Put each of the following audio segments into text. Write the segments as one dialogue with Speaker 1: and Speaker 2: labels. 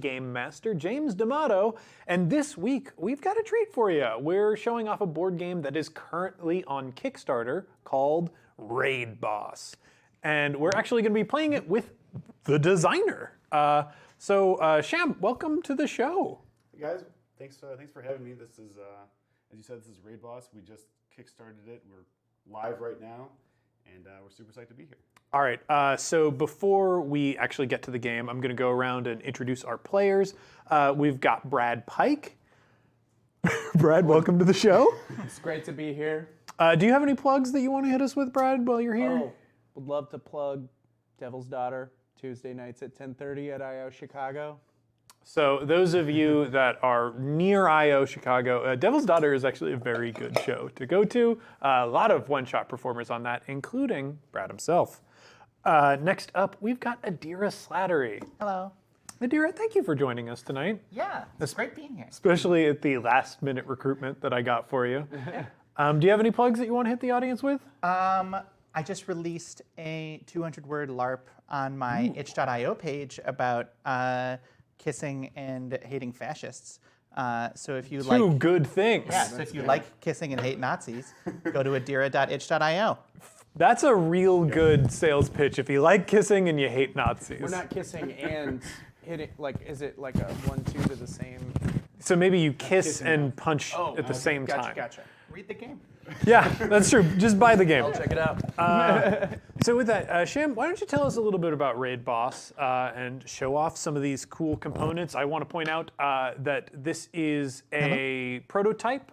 Speaker 1: Game Master James D'Amato, and this week we've got a treat for you. We're showing off a board game that is currently on Kickstarter called Raid Boss, and we're actually going to be playing it with the designer. Sham, welcome to the show.
Speaker 2: Hey guys, thanks for having me. This is, as you said, this is Raid Boss. We just kickstarted it. We're live right now, and we're super psyched to be here.
Speaker 1: All right, so before we actually get to the game, I'm going to go around and introduce our players. We've got Brad Pike. Brad, welcome to the show.
Speaker 3: It's great to be here.
Speaker 1: Do you have any plugs that you want to hit us with, Brad, while you're here?
Speaker 3: Oh, would love to plug Devil's Daughter, Tuesday nights at 10:30 at I.O. Chicago.
Speaker 1: So those of you that are near I.O. Chicago, Devil's Daughter is actually a very good show to go to. A lot of one-shot performers on that, including Brad himself. Next up, we've got Adira Slattery.
Speaker 4: Hello.
Speaker 1: Adira, thank you for joining us tonight.
Speaker 4: Yeah, it's great being here.
Speaker 1: Especially at the last-minute recruitment that I got for you. Do you have any plugs that you want to hit the audience with?
Speaker 4: I just released a 200-word LARP on my itch.io page about kissing and hating fascists. So if you
Speaker 1: Two good things.
Speaker 4: Yeah, so if you like kissing and hate Nazis, go to adira.itch.io.
Speaker 1: That's a real good sales pitch. If you like kissing and you hate Nazis.
Speaker 3: We're not kissing and hitting, like, is it like a 1-2 to the same?
Speaker 1: So maybe you kiss and punch at the same time.
Speaker 3: Gotcha.
Speaker 4: Read the game.
Speaker 1: Yeah, that's true. Just buy the game.
Speaker 3: I'll check it out.
Speaker 1: So with that, Sham, why don't you tell us a little bit about Raid Boss and show off some of these cool components? I want to point out that this is a prototype.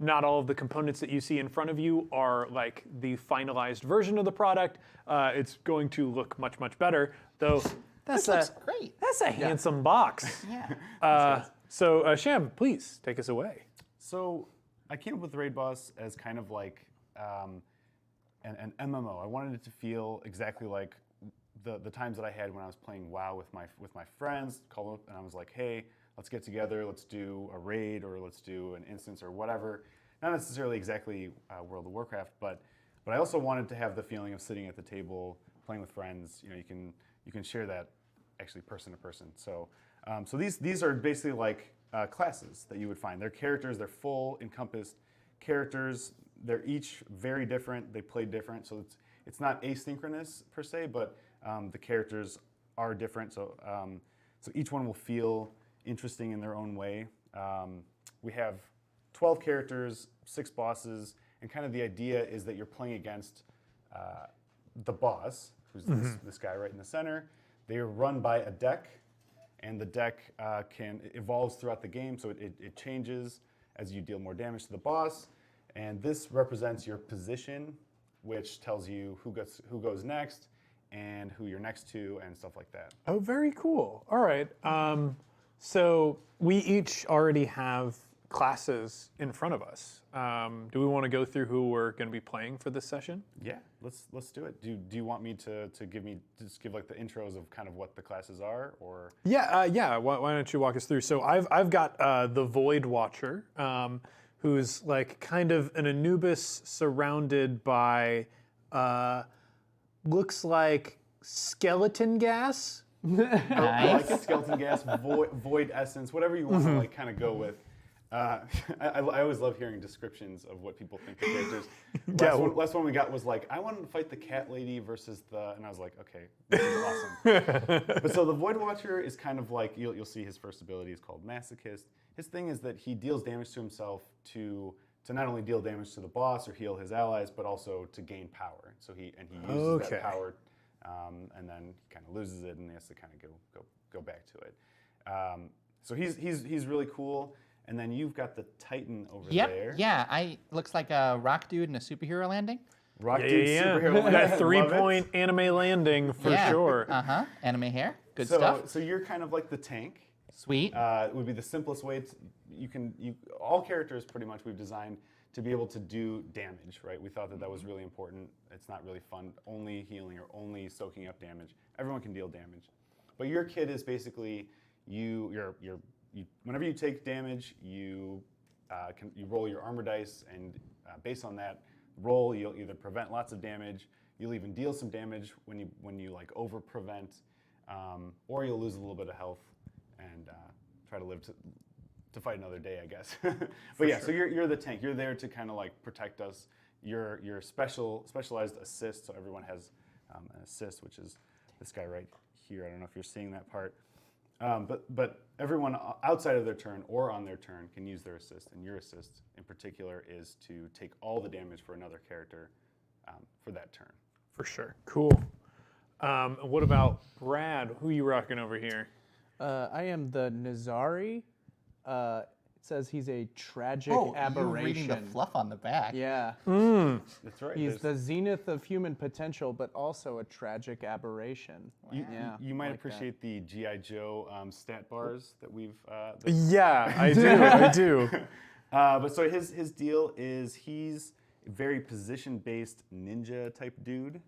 Speaker 1: Not all of the components that you see in front of you are like the finalized version of the product. It's going to look much, much better, though.
Speaker 4: This looks great.
Speaker 1: That's a handsome box.
Speaker 4: Yeah.
Speaker 1: So Sham, please take us away.
Speaker 2: So I came up with Raid Boss as kind of like an MMO. I wanted it to feel exactly like the times that I had when I was playing WoW with my friends. Call up and I was like, hey, let's get together. Let's do a raid or let's do an instance or whatever. Not necessarily exactly World of Warcraft, but I also wanted to have the feeling of sitting at the table playing with friends. You know, you can share that actually person to person. So so these are basically like classes that you would find. They're characters, they're full, encompassed characters. They're each very different, they play different, so it's not asynchronous per se, but the characters are different, so each one will feel interesting in their own way. We have 12 characters, 6 bosses, and kind of the idea is that you're playing against the boss, who's this guy right in the center. They are run by a deck, and the deck evolves throughout the game, so it changes as you deal more damage to the boss. And this represents your position, which tells you who goes next and who you're next to and stuff like that.
Speaker 1: Oh, very cool. All right. So we each already have classes in front of us. Do we want to go through who we're going to be playing for this session?
Speaker 2: Yeah, let's do it. Do you want me to give like the intros of kind of what the classes are, or?
Speaker 1: Yeah. Why don't you walk us through? So I've got the Void Watcher, who's like kind of an Anubis surrounded by looks like skeleton gas.
Speaker 2: I like it, skeleton gas, void essence, whatever you want to like kind of go with. I always love hearing descriptions of what people think of characters. Last one we got was like, I wanted to fight the cat lady versus and I was like, okay, this is awesome. But so the Void Watcher is kind of like, you'll see his first ability is called Masochist. His thing is that he deals damage to himself to not only deal damage to the boss or heal his allies, but also to gain power. So he uses that power, and then he kind of loses it, and he has to kind of go back to it. So he's really cool. And then you've got the Titan over there.
Speaker 4: Yeah, looks like a rock dude in a superhero landing.
Speaker 2: Rock dude, superhero landing.
Speaker 1: That 3-point anime landing for sure.
Speaker 4: Anime hair. Good stuff.
Speaker 2: So you're kind of like the tank.
Speaker 4: Sweet.
Speaker 2: It would be the simplest way. All characters pretty much we've designed to be able to do damage, right? We thought that was really important. It's not really fun only healing or only soaking up damage. Everyone can deal damage, but your kit is basically whenever you take damage, you roll your armor dice, and based on that roll, you'll either prevent lots of damage, you'll even deal some damage when you like over prevent, or you'll lose a little bit of health, and try to live to fight another day, I guess. But yeah, so you're the tank. You're there to kind of like protect us. You're specialized assist. So everyone has an assist, which is this guy right here. I don't know if you're seeing that part. But everyone outside of their turn or on their turn can use their assist, and your assist in particular is to take all the damage for another character for that turn.
Speaker 1: For sure. Cool. What about Brad? Who are you rocking over here?
Speaker 3: I am the Nazari. It says he's a tragic
Speaker 4: Oh,
Speaker 3: aberration.
Speaker 4: you're reading the fluff on the back.
Speaker 3: Yeah.
Speaker 2: That's right.
Speaker 3: He's the zenith of human potential, but also a tragic aberration. Yeah.
Speaker 2: You might
Speaker 3: like that.
Speaker 2: appreciate the GI Joe stat bars that we've.
Speaker 1: Yeah, I do. I do.
Speaker 2: But so his deal is he's a very position-based ninja type dude.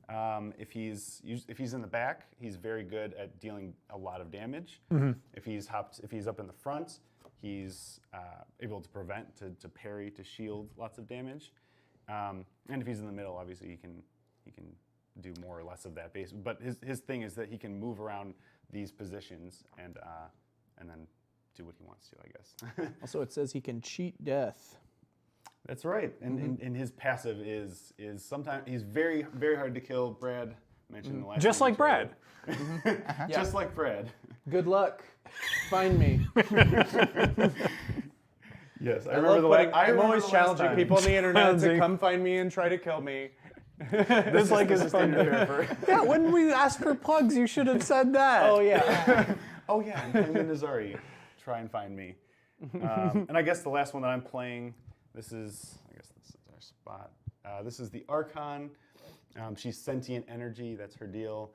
Speaker 2: If he's in the back, he's very good at dealing a lot of damage. If he's up in the front, he's able to prevent, to parry, to shield lots of damage. And if he's in the middle, obviously he can do more or less of that base. But his thing is that he can move around these positions and then do what he wants to, I guess.
Speaker 3: Also, it says he can cheat death.
Speaker 2: That's right. And his passive is sometimes he's very, very hard to kill. Brad mentioned in the last
Speaker 1: Just
Speaker 2: time
Speaker 1: like Brad.
Speaker 2: Just like Brad.
Speaker 3: Good luck. Find me.
Speaker 2: Yes, I
Speaker 3: I
Speaker 2: remember
Speaker 3: love
Speaker 2: the
Speaker 3: putting,
Speaker 2: I
Speaker 3: I'm
Speaker 2: remember
Speaker 3: always
Speaker 2: the last
Speaker 3: challenging
Speaker 2: time.
Speaker 3: people on the internet to
Speaker 1: Challenging.
Speaker 3: come find me and try to kill me.
Speaker 1: This like is fun. Yeah, when we asked for plugs, you should have said that.
Speaker 3: Oh, yeah.
Speaker 2: Oh yeah, I'm playing the Nazari. Try and find me. And I guess the last one that I'm playing, this is our spot. This is the Archon. She's sentient energy. That's her deal.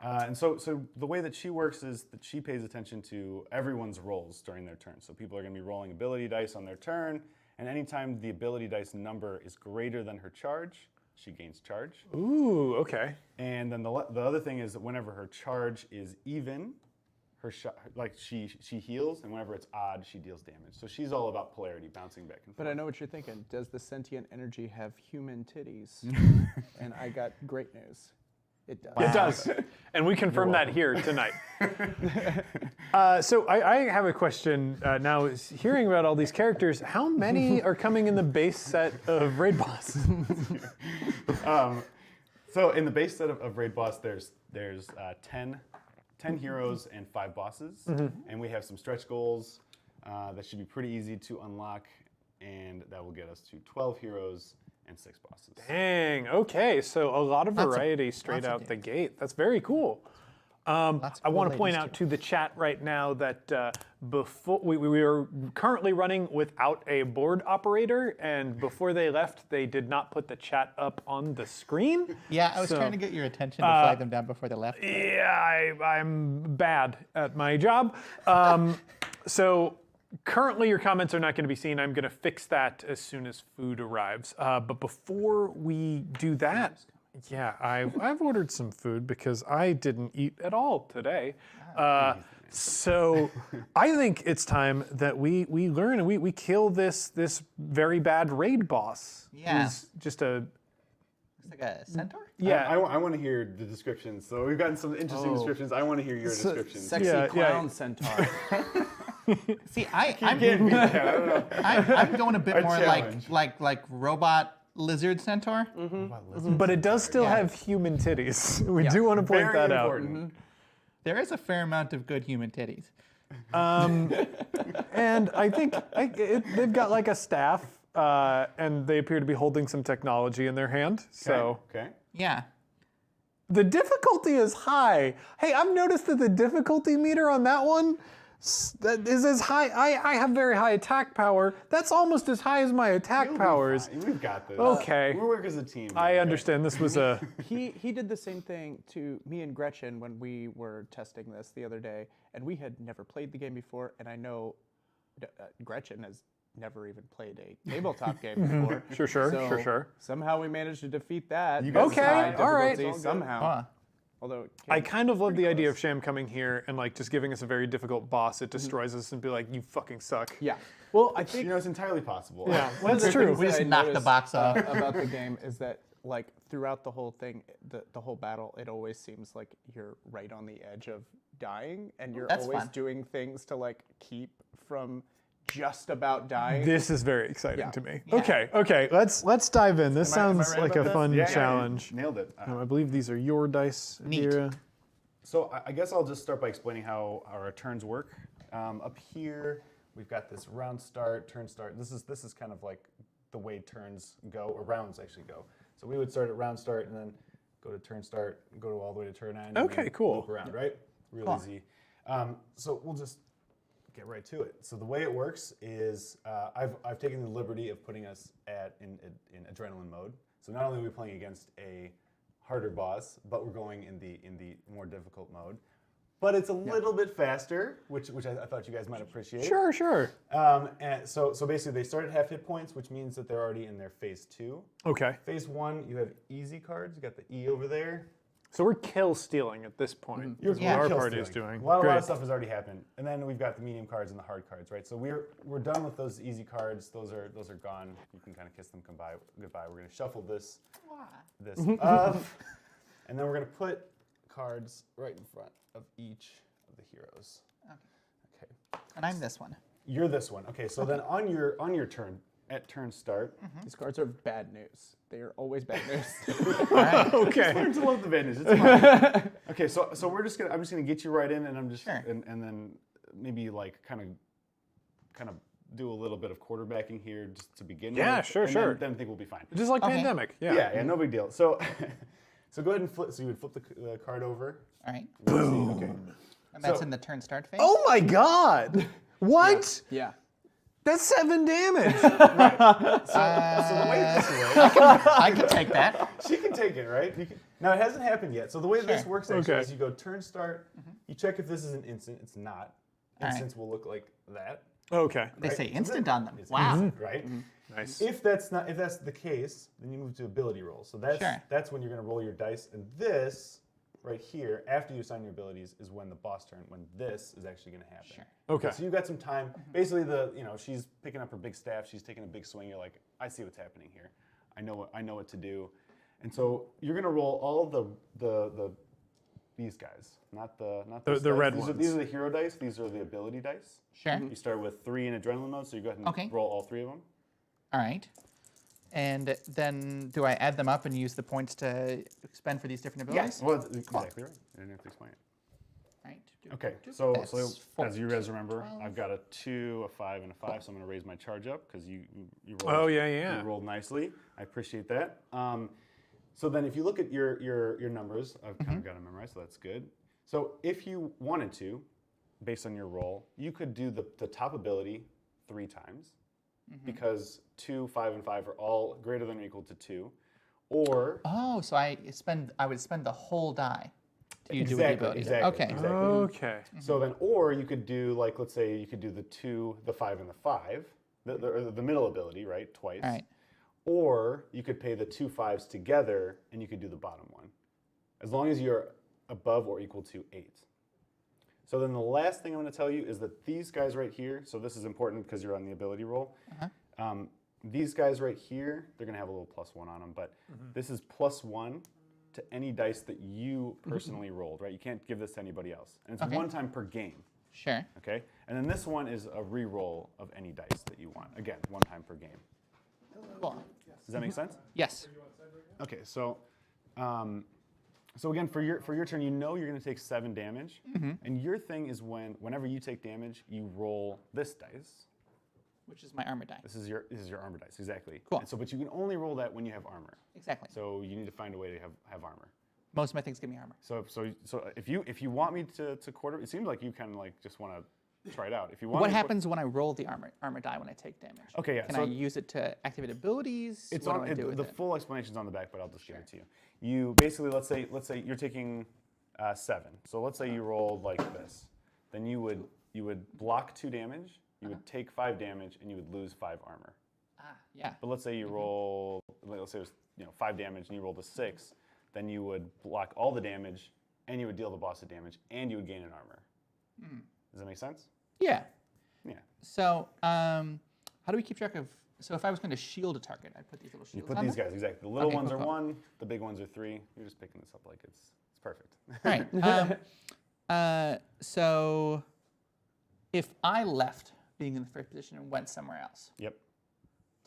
Speaker 2: And so the way that she works is that she pays attention to everyone's rolls during their turn. So people are going to be rolling ability dice on their turn, and anytime the ability dice number is greater than her charge, she gains charge.
Speaker 1: Ooh, okay.
Speaker 2: And then the other thing is that whenever her charge is even, she heals, and whenever it's odd, she deals damage. So she's all about polarity, bouncing back and forth.
Speaker 3: But I know what you're thinking. Does the sentient energy have human titties? And I got great news. It does.
Speaker 1: It does. And we confirm that here tonight. So I have a question now. Is hearing about all these characters, how many are coming in the base set of Raid Boss?
Speaker 2: So in the base set of Raid Boss, there's 10 heroes and 5 bosses. And we have some stretch goals that should be pretty easy to unlock, and that will get us to 12 heroes and 6 bosses.
Speaker 1: Dang. Okay. So a lot of variety straight
Speaker 4: lots of
Speaker 1: out the gate. That's very cool. I
Speaker 4: cool
Speaker 1: want to point
Speaker 4: ladies,
Speaker 1: out to the chat right now that before we are currently running without a board operator, and before they left, they did not put the chat up on the screen.
Speaker 4: Yeah, I was
Speaker 1: So,
Speaker 4: trying to get your attention to flag them down before they left.
Speaker 1: Yeah, I'm bad at my job. So currently your comments are not going to be seen. I'm going to fix that as soon as food arrives. But before we do that, yeah, I've ordered some food because I didn't eat at all today. So I think it's time that we learn and we kill this very bad raid boss.
Speaker 4: Yeah.
Speaker 1: Who's just a
Speaker 4: It's like a centaur?
Speaker 1: yeah.
Speaker 2: I want to hear the descriptions. So we've gotten some interesting descriptions. I want to hear your descriptions.
Speaker 3: Sexy
Speaker 1: Yeah,
Speaker 3: clown
Speaker 1: yeah.
Speaker 3: centaur.
Speaker 4: See,
Speaker 2: I don't know.
Speaker 4: I'm going a bit
Speaker 2: A
Speaker 4: more
Speaker 2: challenge.
Speaker 4: like robot lizard centaur.
Speaker 1: But it does still have human titties. We do want to point
Speaker 2: Very
Speaker 1: that
Speaker 2: important.
Speaker 4: There is a fair amount of good human titties.
Speaker 1: out. And I think they've got like a staff, and they appear to be holding some technology in their hand. So
Speaker 2: Okay.
Speaker 4: Yeah.
Speaker 1: the difficulty is high. Hey, I've noticed that the difficulty meter on that one that is as high. I have very high attack power. That's almost as high as my attack powers.
Speaker 2: We've got this.
Speaker 1: Okay.
Speaker 2: We work as a team.
Speaker 1: I understand this was a.
Speaker 3: He did the same thing to me and Gretchen when we were testing this the other day, and we had never played the game before, and I know Gretchen has never even played a tabletop game before.
Speaker 1: Sure.
Speaker 3: Somehow we managed to defeat that.
Speaker 2: You guys
Speaker 3: with high
Speaker 1: Okay, all right.
Speaker 3: difficulty somehow.
Speaker 4: Huh.
Speaker 3: Although it
Speaker 1: I
Speaker 3: came
Speaker 1: kind of love the
Speaker 3: pretty
Speaker 1: idea of
Speaker 3: close.
Speaker 1: Sham coming here and like just giving us a very difficult boss. It destroys us and be like, you fucking suck.
Speaker 3: Yeah. Well, I think
Speaker 2: You know, it's entirely possible.
Speaker 1: Yeah,
Speaker 3: one of
Speaker 1: that's
Speaker 3: the
Speaker 1: true.
Speaker 3: things
Speaker 4: We
Speaker 3: that
Speaker 4: just
Speaker 3: I
Speaker 4: knocked the
Speaker 3: noticed,
Speaker 4: box off.
Speaker 3: about the game is that like throughout the whole thing, the whole battle, it always seems like you're right on the edge of dying, and you're
Speaker 4: That's
Speaker 3: always
Speaker 4: fun.
Speaker 3: doing things to like keep from just about dying.
Speaker 1: This is very exciting
Speaker 3: Yeah.
Speaker 1: to me.
Speaker 4: Yeah.
Speaker 1: Okay. Let's dive in. This
Speaker 2: Am I
Speaker 1: sounds
Speaker 2: right
Speaker 1: like
Speaker 2: about
Speaker 1: a
Speaker 2: this?
Speaker 1: fun
Speaker 2: Yeah,
Speaker 1: challenge.
Speaker 2: you nailed it.
Speaker 1: I believe these are your dice,
Speaker 4: Neat.
Speaker 1: Adira.
Speaker 2: So I guess I'll just start by explaining how our turns work. Up here, we've got this round start, turn start. This is kind of like the way turns go, or rounds actually go. So we would start at round start and then go to turn start, go to all the way to turn end. and
Speaker 1: Okay,
Speaker 2: then
Speaker 1: cool.
Speaker 2: Loop around, right? Real
Speaker 4: Cool.
Speaker 2: easy. So we'll just get right to it. So the way it works is I've taken the liberty of putting us in adrenaline mode. So not only are we playing against a harder boss, but we're going in the more difficult mode. But it's a little bit faster, which I thought you guys might appreciate.
Speaker 1: Sure.
Speaker 2: And so basically they start at half hit points, which means that they're already in their phase 2.
Speaker 1: Okay.
Speaker 2: Phase 1, you have easy cards. You got the E over there.
Speaker 1: So we're kill stealing at this point. Is
Speaker 4: Yeah.
Speaker 1: what our
Speaker 2: Kill
Speaker 1: party is
Speaker 2: stealing.
Speaker 1: doing.
Speaker 2: A lot
Speaker 1: Great.
Speaker 2: of stuff has already happened, and then we've got the medium cards and the hard cards, right? So we're done with those easy cards. Those are gone. You can kind of kiss them goodbye. We're gonna shuffle this up, and then we're gonna put cards right in front of each of the heroes. Okay.
Speaker 4: And I'm this one.
Speaker 2: You're this one. Okay. So then on your turn at turn start,
Speaker 3: These cards are bad news. They are always bad news.
Speaker 4: All right.
Speaker 1: Okay.
Speaker 2: learn to love the Vantage. It's fine. Okay, so I'm just gonna get you right in, and I'm just
Speaker 4: Sure.
Speaker 2: and then maybe like kind of do a little bit of quarterbacking here just to begin
Speaker 1: Yeah,
Speaker 2: with.
Speaker 1: sure,
Speaker 2: and
Speaker 1: sure.
Speaker 2: Then I think we'll be fine.
Speaker 1: Just like
Speaker 4: Okay.
Speaker 1: pandemic. Yeah.
Speaker 2: Yeah, no big deal. So so go ahead and flip. So you would flip the card over.
Speaker 4: All right.
Speaker 2: Boom. Okay.
Speaker 4: And that's
Speaker 2: So-
Speaker 4: in the turn start phase.
Speaker 1: Oh my God! What?
Speaker 3: Yeah.
Speaker 1: That's 7 damage.
Speaker 2: So the way this works,
Speaker 4: I can take that.
Speaker 2: she can take it, right? Now it hasn't happened yet. So the way this
Speaker 4: Sure.
Speaker 2: works actually
Speaker 1: Okay.
Speaker 2: is you go turn start. You check if this is an instant. It's not.
Speaker 4: All right.
Speaker 2: Instants will look like that.
Speaker 1: Okay.
Speaker 4: They
Speaker 2: Right.
Speaker 4: say instant on them.
Speaker 2: It's
Speaker 4: Wow.
Speaker 2: instant, right?
Speaker 1: Nice.
Speaker 2: If that's the case, then you move to ability roll. So
Speaker 4: Sure.
Speaker 2: that's when you're going to roll your dice, and this right here, after you assign your abilities, is when the boss turn, when this is actually going to happen.
Speaker 4: Sure.
Speaker 1: Okay.
Speaker 2: So you've got some time. Basically, she's picking up her big staff, she's taking a big swing. You're like, I see what's happening here. I know what to do, and so you're going to roll all these guys, not those
Speaker 1: The
Speaker 2: dice.
Speaker 1: red
Speaker 2: These
Speaker 1: ones.
Speaker 2: These are the hero dice. These are the ability dice.
Speaker 4: Sure.
Speaker 2: You start with 3 in adrenaline mode, so you go ahead and
Speaker 4: Okay.
Speaker 2: roll all 3 of them.
Speaker 4: All right. And then do I add them up and use the points to spend for these different abilities?
Speaker 2: Well, that's exactly right. I didn't have to explain it.
Speaker 4: Right.
Speaker 2: Okay, so
Speaker 4: That's
Speaker 2: as you guys
Speaker 4: 14,
Speaker 2: remember,
Speaker 4: 12.
Speaker 2: I've got a 2, a 5, and a 5, so I'm going to raise my charge up because you rolled.
Speaker 1: Oh, yeah.
Speaker 2: You rolled nicely. I appreciate that. So then, if you look at your numbers, I've kind of got them memorized, so that's good. So if you wanted to, based on your roll, you could do the top ability 3 times because 2, 5, and 5 are all greater than or equal to 2, or
Speaker 4: Oh, so I would spend the whole die to do the ability.
Speaker 2: exactly.
Speaker 4: Okay.
Speaker 2: Exactly.
Speaker 1: Okay.
Speaker 2: So then, or you could do like, let's say you could do the 2, the 5, and the 5, the middle ability, right, twice.
Speaker 4: All right.
Speaker 2: Or you could pay the 2 5s together, and you could do the bottom one, as long as you're above or equal to 8. So then the last thing I'm going to tell you is that these guys right here. So this is important because you're on the ability roll. These guys right here, they're going to have a little +1 on them, but this is +1 to any dice that you personally rolled, right? You can't give this to anybody else. And it's
Speaker 4: Okay.
Speaker 2: 1 time per game,
Speaker 4: Sure.
Speaker 2: okay? And then this one is a re-roll of any dice that you want. Again, 1 time per game.
Speaker 4: Cool.
Speaker 2: Does that make sense?
Speaker 4: Yes.
Speaker 2: Okay, so again, for your turn, you know you're going to take 7 damage, and your thing is whenever you take damage, you roll this dice.
Speaker 4: Which is my armor die.
Speaker 2: This is your armor dice, exactly.
Speaker 4: Cool.
Speaker 2: And so, but you can only roll that when you have armor.
Speaker 4: Exactly.
Speaker 2: So you need to find a way to have armor.
Speaker 4: Most of my things give me armor.
Speaker 2: So if you want me to quarter, it seems like you kind of like just want to try it out. If you want,
Speaker 4: What
Speaker 2: me to
Speaker 4: happens when I roll the armor die when I take damage?
Speaker 2: Okay, yeah,
Speaker 4: Can
Speaker 2: so-
Speaker 4: I use it to activate abilities?
Speaker 2: It's
Speaker 4: what
Speaker 2: on
Speaker 4: do I do with
Speaker 2: the
Speaker 4: it?
Speaker 2: full explanation's on the back, but I'll just give it to you. You basically let's say you're taking 7. So let's say you rolled like this, then you would block 2 damage, you would take 5 damage, and you would lose 5 armor.
Speaker 4: Yeah.
Speaker 2: But let's say you roll, let's say it was 5 damage, and you rolled a 6, then you would block all the damage, and you would deal the boss a damage, and you would gain an armor. Does that make sense?
Speaker 4: Yeah.
Speaker 2: Yeah.
Speaker 4: So how do we keep track of So if I was going to shield a target, I'd put these little
Speaker 2: You
Speaker 4: shields
Speaker 2: put
Speaker 4: on
Speaker 2: these
Speaker 4: them?
Speaker 2: guys, exactly. The little
Speaker 4: Okay,
Speaker 2: ones
Speaker 4: cool,
Speaker 2: are
Speaker 4: cool.
Speaker 2: 1, the big ones are 3. You're just picking this up like it's perfect.
Speaker 4: All right. So if I left being in the first position and went somewhere else,
Speaker 2: Yep.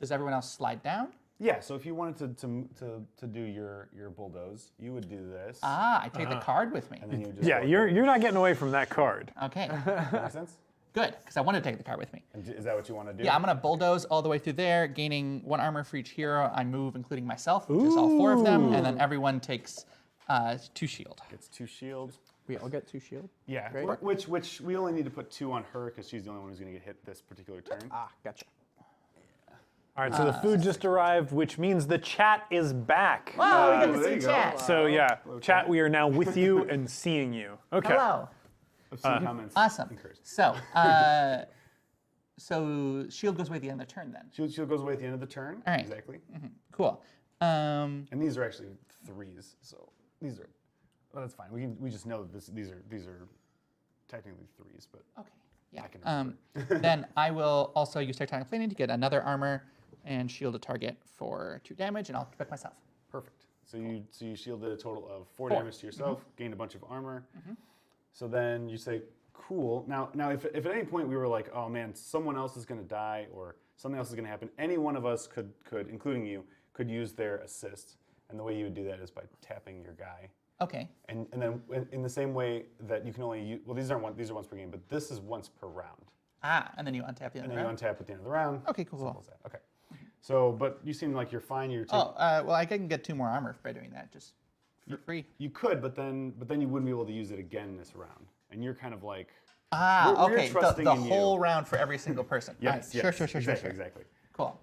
Speaker 4: does everyone else slide down?
Speaker 2: Yeah, so if you wanted to do your bulldoze, you would do this.
Speaker 4: Ah, I take the card with me.
Speaker 2: And then you would just
Speaker 1: Yeah,
Speaker 2: go
Speaker 1: you're not getting away from that card.
Speaker 4: Okay,
Speaker 2: That make sense?
Speaker 4: good, because I want to take the card with me.
Speaker 2: And is that what you want to do?
Speaker 4: Yeah, I'm going to bulldoze all the way through there, gaining 1 armor for each hero I move, including myself, which is all 4 of them, and then everyone takes 2 shield.
Speaker 2: It's 2 shield.
Speaker 3: We all get 2 shield.
Speaker 2: Yeah,
Speaker 3: Great.
Speaker 2: which we only need to put 2 on her because she's the only one who's going to get hit this particular turn.
Speaker 3: Ah, gotcha.
Speaker 1: All right, so the food just arrived, which means the chat is back.
Speaker 4: Oh, we get
Speaker 2: there
Speaker 4: to
Speaker 2: you
Speaker 4: see
Speaker 2: go.
Speaker 4: chat.
Speaker 1: So yeah, chat, we are now with you and seeing you. Okay.
Speaker 4: Hello.
Speaker 2: I've seen comments.
Speaker 4: Awesome.
Speaker 2: encouraged.
Speaker 4: So, so shield goes away at the end of the turn then.
Speaker 2: Shield goes away at the end of the turn.
Speaker 4: All right.
Speaker 2: Exactly.
Speaker 4: Cool.
Speaker 2: And these are actually 3s, so these are. Well, that's fine. We just know that these are technically 3s, but
Speaker 4: Okay. Yeah.
Speaker 2: I can
Speaker 4: Then I will also use tectonic planing to get another armor and shield a target for 2 damage, and I'll protect myself.
Speaker 2: perfect. So you shielded a total of 4
Speaker 4: 4.
Speaker 2: damage to yourself, gained a bunch of armor. So then you say, cool. Now if at any point we were like, oh man, someone else is going to die or something else is going to happen, any one of us could, including you, could use their assist. And the way you would do that is by tapping your guy.
Speaker 4: Okay.
Speaker 2: And then in the same way that you can only use, well, these are once per game, but this is once per round.
Speaker 4: Ah, and then you untap the
Speaker 2: And
Speaker 4: other
Speaker 2: then
Speaker 4: round.
Speaker 2: you untap at the end of the round.
Speaker 4: Okay, cool.
Speaker 2: Simple as that. Okay. So, but you seem like you're fine. You're taking,
Speaker 4: Oh, well, I can get 2 more armor by doing that, just for free.
Speaker 2: you could, but then you wouldn't be able to use it again this round. And you're kind of like,
Speaker 4: Ah,
Speaker 2: we're
Speaker 4: okay.
Speaker 2: trusting
Speaker 4: The
Speaker 2: in you.
Speaker 4: whole round for every single person.
Speaker 2: yes,
Speaker 4: All right.
Speaker 2: yes,
Speaker 4: Sure.
Speaker 2: exactly.
Speaker 4: Cool.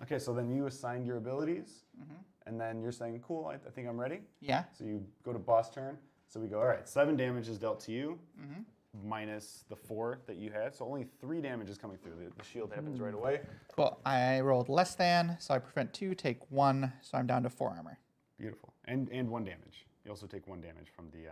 Speaker 2: Okay, so then you assigned your abilities, and then you're saying, cool, I think I'm ready.
Speaker 4: Yeah.
Speaker 2: So you go to boss turn. So we go, all right, 7 damage is dealt to you, minus the 4 that you had. So only 3 damage is coming through. The shield happens right away.
Speaker 4: Cool. I rolled less than, so I prevent 2, take 1, so I'm down to 4 armor.
Speaker 2: Beautiful. And 1 damage. You also take 1 damage from the.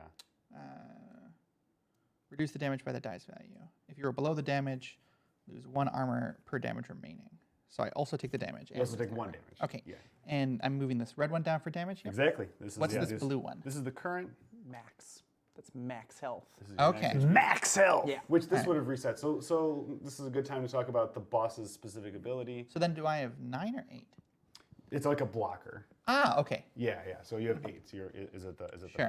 Speaker 4: Reduce the damage by the dice value. If you are below the damage, lose 1 armor per damage remaining. So I also take the damage.
Speaker 2: You also take 1 damage.
Speaker 4: Okay.
Speaker 2: Yeah.
Speaker 4: And I'm moving this red one down for damage. Yep.
Speaker 2: Exactly. This is
Speaker 4: What's
Speaker 2: yeah,
Speaker 4: this blue one?
Speaker 2: This is the current.
Speaker 3: Max. That's max health.
Speaker 2: This is your
Speaker 4: Okay.
Speaker 2: max-
Speaker 1: Max health.
Speaker 3: Yeah.
Speaker 2: Which this would have reset. So this is a good time to talk about the boss's specific ability.
Speaker 4: So then do I have 9 or 8?
Speaker 2: It's like a blocker.
Speaker 4: Ah, okay.
Speaker 2: Yeah. So you have 8. So is it the
Speaker 4: Sure.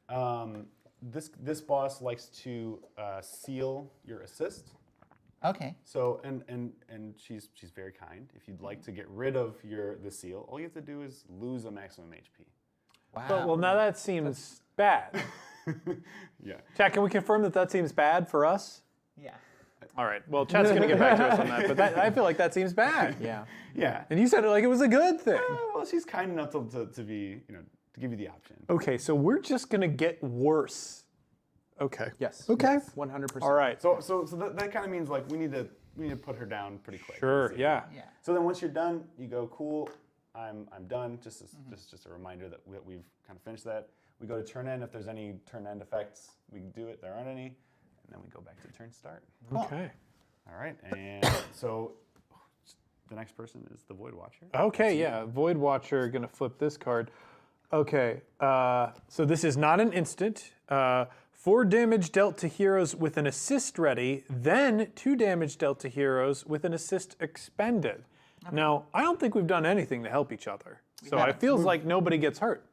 Speaker 2: maximum? This boss likes to seal your assist.
Speaker 4: Okay.
Speaker 2: So and she's very kind. If you'd like to get rid of the seal, all you have to do is lose a maximum HP.
Speaker 4: Wow.
Speaker 1: Well, now that seems bad.
Speaker 2: Yeah.
Speaker 1: Chat, can we confirm that seems bad for us?
Speaker 4: Yeah.
Speaker 1: All right. Well, chat's going to get back to us on that, but I feel like that seems bad.
Speaker 3: Yeah.
Speaker 2: Yeah.
Speaker 1: And you said it like it was a good thing.
Speaker 2: Well, she's kind enough to be, to give you the option.
Speaker 1: Okay, so we're just going to get worse. Okay.
Speaker 3: Yes.
Speaker 1: Okay.
Speaker 3: 100%.
Speaker 1: All right.
Speaker 2: So that kind of means like we need to put her down pretty quick.
Speaker 1: Sure. Yeah.
Speaker 4: Yeah.
Speaker 2: So then once you're done, you go, cool, I'm done. Just a reminder that we've kind of finished that. We go to turn end. If there's any turn end effects, we can do it. There aren't any, and then we go back to turn start.
Speaker 1: Okay.
Speaker 2: All right, and so the next person is the Void Watcher.
Speaker 1: Okay, yeah. Void Watcher, gonna flip this card. Okay, so this is not an instant. 4 damage dealt to heroes with an assist ready, then 2 damage dealt to heroes with an assist expended. Now, I don't think we've done anything to help each other. So it
Speaker 4: haven't.
Speaker 1: feels like nobody gets hurt.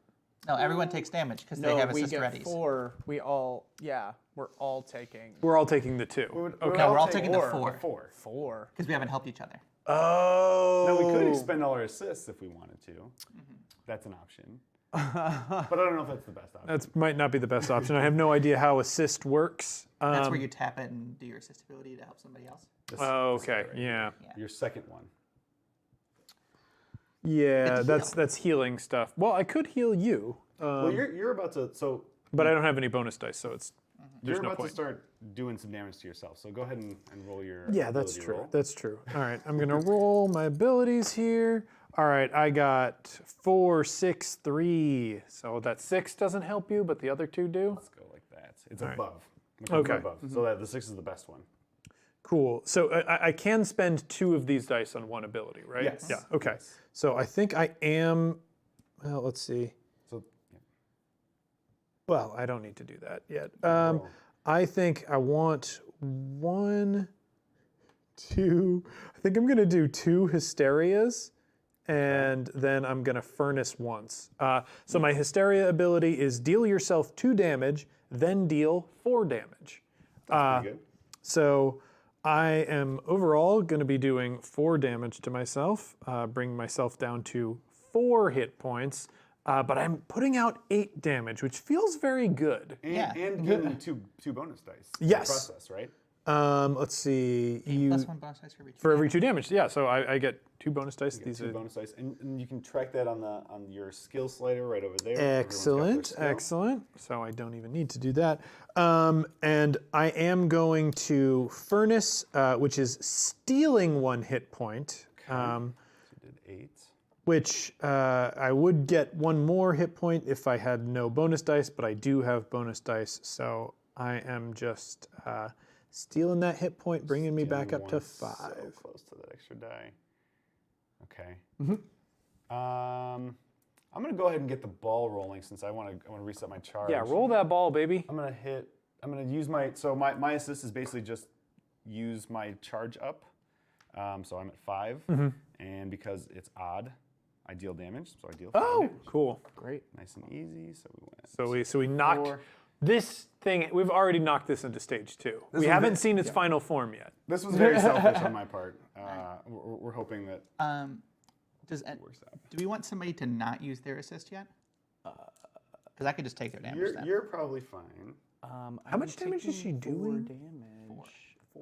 Speaker 4: No, everyone takes damage because they
Speaker 3: No,
Speaker 4: have
Speaker 3: we
Speaker 4: assist
Speaker 3: get
Speaker 4: readies.
Speaker 3: 4. We're all taking
Speaker 1: We're all taking the 2. Okay.
Speaker 4: No, we're all
Speaker 3: take
Speaker 4: taking the
Speaker 3: 4.
Speaker 4: 4
Speaker 3: 4.
Speaker 4: because we haven't helped each other.
Speaker 1: Oh.
Speaker 2: Now we could expend all our assists if we wanted to. That's an option. But I don't know if that's the best option.
Speaker 1: That might not be the best option. I have no idea how assist works.
Speaker 4: That's where you tap it and do your assist ability to help somebody else.
Speaker 1: Oh, okay. Yeah.
Speaker 2: Your second one.
Speaker 1: Yeah,
Speaker 4: It's
Speaker 1: that's healing stuff. Well, I could heal you,
Speaker 2: Well, you're about to
Speaker 1: but I don't have any bonus dice, so it's there's
Speaker 2: you're
Speaker 1: no
Speaker 2: about
Speaker 1: point.
Speaker 2: to start doing some damage to yourself. So go ahead and roll your
Speaker 1: Yeah, that's
Speaker 2: ability
Speaker 1: true.
Speaker 2: roll.
Speaker 1: That's true. All right, I'm gonna roll my abilities here. All right, I got 4, 6, 3. So that 6 doesn't help you, but the other 2 do.
Speaker 2: Let's go like that. It's
Speaker 1: right.
Speaker 2: above.
Speaker 1: Okay.
Speaker 2: Above. So that the 6 is the best one.
Speaker 1: Cool. So I can spend 2 of these dice on one ability, right?
Speaker 2: Yes.
Speaker 1: Yeah. Okay.
Speaker 2: Yes.
Speaker 1: So I think I am. Well, let's see.
Speaker 2: So yeah.
Speaker 1: Well, I don't need to do that yet.
Speaker 2: Roll.
Speaker 1: I think I want 1, 2. I think I'm gonna do 2 hysterias, and then I'm gonna furnace once. So my hysteria ability is deal yourself 2 damage, then deal 4 damage.
Speaker 2: That's pretty good.
Speaker 1: So I am overall going to be doing 4 damage to myself, bringing myself down to 4 hit points. But I'm putting out 8 damage, which feels very good.
Speaker 2: And gaining two bonus dice. in the
Speaker 1: Yes.
Speaker 2: Process, right?
Speaker 1: Let's see.
Speaker 4: Plus 1 bonus dice for every 2.
Speaker 1: For every 2 damage, yeah. So I get 2 bonus dice. These
Speaker 2: Two
Speaker 1: are
Speaker 2: bonus dice, and you can track that on your skill slider right over there. Everyone's got their
Speaker 1: excellent,
Speaker 2: skill.
Speaker 1: excellent. So I don't even need to do that. And I am going to furnace, which is stealing 1 hit point.
Speaker 2: So you did 8.
Speaker 1: Which I would get 1 more hit point if I had no bonus dice, but I do have bonus dice, so I am just stealing that hit point, bringing me back up to 5.
Speaker 2: So close to that extra die. Okay.
Speaker 1: Mm-hmm.
Speaker 2: I'm gonna go ahead and get the ball rolling since I want to reset my charge.
Speaker 1: Yeah, roll that ball, baby.
Speaker 2: I'm gonna use my assist is basically just use my charge up. So I'm at 5,
Speaker 1: Mm-hmm.
Speaker 2: and because it's odd, I deal damage. So I deal 5
Speaker 1: Oh,
Speaker 2: damage.
Speaker 1: cool.
Speaker 3: Great.
Speaker 2: Nice and easy. So we went.
Speaker 1: So we knocked
Speaker 2: 4.
Speaker 1: this thing. We've already knocked this into stage 2. We
Speaker 2: was
Speaker 1: haven't
Speaker 2: it,
Speaker 1: seen its final form yet.
Speaker 2: This was very selfish on my part. We're hoping that works out.
Speaker 4: Do we want somebody to not use their assist yet? Because I could just take their damage then.
Speaker 2: You're probably fine.
Speaker 1: How much damage is she doing?
Speaker 3: 4 damage.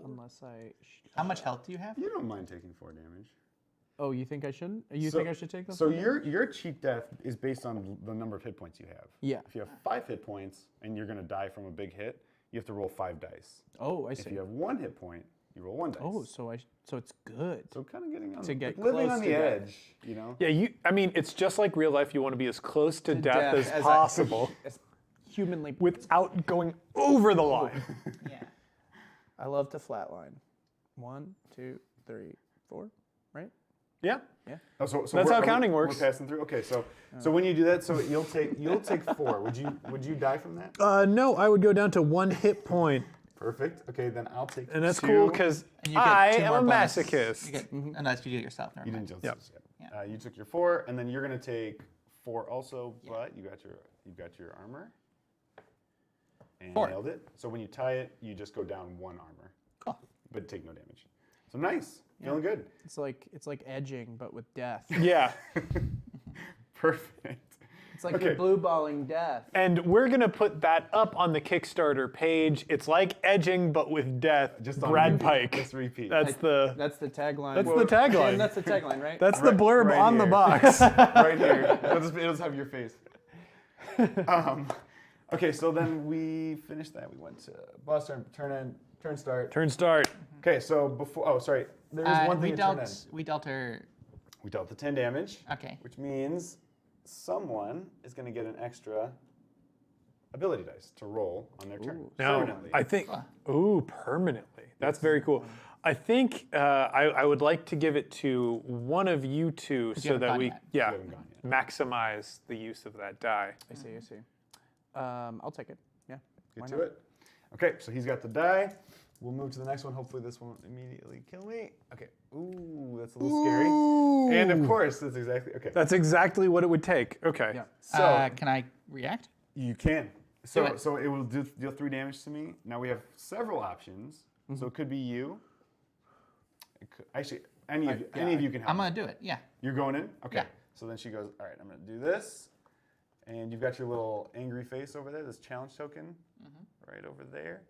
Speaker 3: Unless I.
Speaker 4: How much health do you have?
Speaker 2: You don't mind taking 4 damage.
Speaker 3: Oh, you think I shouldn't? You think I should take them?
Speaker 2: So your cheat death is based on the number of hit points you have.
Speaker 3: Yeah.
Speaker 2: If you have 5 hit points and you're going to die from a big hit, you have to roll 5 dice.
Speaker 3: Oh, I
Speaker 2: If
Speaker 3: see.
Speaker 2: you have 1 hit point, you roll 1 dice.
Speaker 3: Oh, so it's good.
Speaker 2: So kind of getting on
Speaker 3: To get
Speaker 2: living
Speaker 3: close
Speaker 2: on
Speaker 3: to
Speaker 2: the
Speaker 3: death.
Speaker 2: edge, you know.
Speaker 1: Yeah, I mean, it's just like real life. You want to be as close to death
Speaker 3: death
Speaker 1: as
Speaker 3: as I-
Speaker 1: possible
Speaker 3: It's humanly.
Speaker 1: without going over the line.
Speaker 4: Yeah.
Speaker 3: I love to flatline. 1, 2, 3, 4. Right?
Speaker 1: Yeah.
Speaker 2: Oh, so
Speaker 1: That's
Speaker 2: we're-
Speaker 1: how
Speaker 2: are we-
Speaker 1: counting works.
Speaker 2: We're passing through. Okay, so when you do that, so you'll take 4. Would you die from that?
Speaker 1: No, I would go down to 1 hit point,
Speaker 2: Perfect. Okay, then I'll take.
Speaker 1: and that's
Speaker 2: 2.
Speaker 1: cool because
Speaker 4: And you get
Speaker 1: I
Speaker 4: 2
Speaker 1: am
Speaker 4: more
Speaker 1: a
Speaker 4: bonus.
Speaker 1: masochist.
Speaker 4: You get, unless you do it yourself. Never
Speaker 2: You
Speaker 4: mind.
Speaker 2: didn't just
Speaker 1: Yep.
Speaker 2: yet. You took your 4, and then you're gonna take 4 also, but you got your armor. And
Speaker 4: 4.
Speaker 2: nailed it. So when you tie it, you just go down 1 armor,
Speaker 4: Cool.
Speaker 2: but take no damage. So nice, feeling good.
Speaker 3: It's like edging, but with death.
Speaker 1: Yeah.
Speaker 2: Perfect.
Speaker 3: It's like
Speaker 2: Okay.
Speaker 3: you're blue balling death.
Speaker 1: And we're going to put that up on the Kickstarter page. It's like edging, but with death.
Speaker 2: Just on
Speaker 1: Brad
Speaker 2: repeat.
Speaker 1: Pike.
Speaker 2: Just repeat.
Speaker 1: That's the
Speaker 3: That's the tagline.
Speaker 1: That's the tagline.
Speaker 3: And that's the tagline, right?
Speaker 1: that's the blurb
Speaker 2: right
Speaker 1: on the
Speaker 2: here.
Speaker 1: box.
Speaker 2: right here. It'll just have your face. Okay, so then we finished that. We went to boss turn start.
Speaker 1: Turn start.
Speaker 2: Okay, so before. Oh, sorry. There is one thing
Speaker 4: we
Speaker 2: to turn in.
Speaker 4: dealt her.
Speaker 2: We dealt the 10 damage.
Speaker 4: Okay.
Speaker 2: Which means someone is going to get an extra ability dice to roll on their turn.
Speaker 1: Now,
Speaker 2: Permanently.
Speaker 1: I think. Ooh, permanently. That's very cool. I think I would like to give it to one of you two so
Speaker 4: haven't
Speaker 1: that
Speaker 4: gone
Speaker 1: we
Speaker 4: yet.
Speaker 2: haven't gone yet.
Speaker 1: maximize the use of that die.
Speaker 3: I see. I'll take it. Yeah.
Speaker 2: Get
Speaker 3: why
Speaker 2: to
Speaker 3: not?
Speaker 2: it. Okay, so he's got the die. We'll move to the next one. Hopefully this won't immediately kill me. Okay. Ooh, that's a little scary. And of course, that's exactly okay.
Speaker 1: That's exactly what it would take. Okay.
Speaker 3: Yeah.
Speaker 2: So
Speaker 4: Can I react?
Speaker 2: you can. So
Speaker 4: it.
Speaker 2: so it will deal 3 damage to me. Now we have several options. So it could be you. It could, actually, any of you can help.
Speaker 4: I'm
Speaker 2: me.
Speaker 4: gonna do it. Yeah.
Speaker 2: You're going in? Okay.
Speaker 4: Yeah.
Speaker 2: So then she goes, all right, I'm going to do this. And you've got your little angry face over there, this challenge token right over there.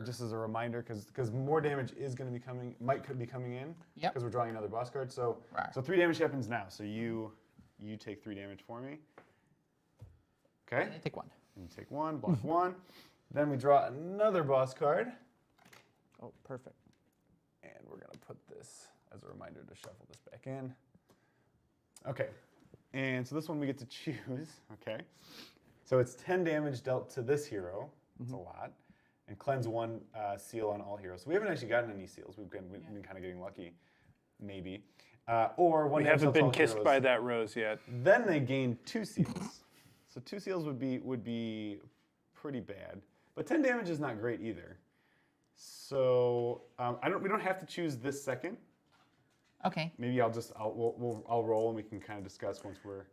Speaker 2: Just as a reminder, because more damage is going to be could be coming in.
Speaker 4: Yep.
Speaker 2: Because we're drawing another boss card. So
Speaker 4: Right.
Speaker 2: so 3 damage happens now. So you take 3 damage for me. Okay.
Speaker 4: I take 1.
Speaker 2: And you take 1, block 1. Then we draw another boss card.
Speaker 3: Oh, perfect.
Speaker 2: And we're going to put this as a reminder to shuffle this back in. Okay. And so this one we get to choose. Okay. So it's 10 damage dealt to this hero. It's a lot. and cleanse 1 seal on all heroes. So we haven't actually gotten any seals. We've been kind of getting lucky, maybe. Or 1
Speaker 1: We
Speaker 2: damage
Speaker 1: haven't
Speaker 2: to
Speaker 1: been
Speaker 2: all
Speaker 1: kissed
Speaker 2: heroes.
Speaker 1: by that rose yet.
Speaker 2: Then they gain 2 seals. So 2 seals would be pretty bad. But 10 damage is not great either. So we don't have to choose this second.
Speaker 4: Okay.
Speaker 2: Maybe I'll roll and we can kind of discuss once we're.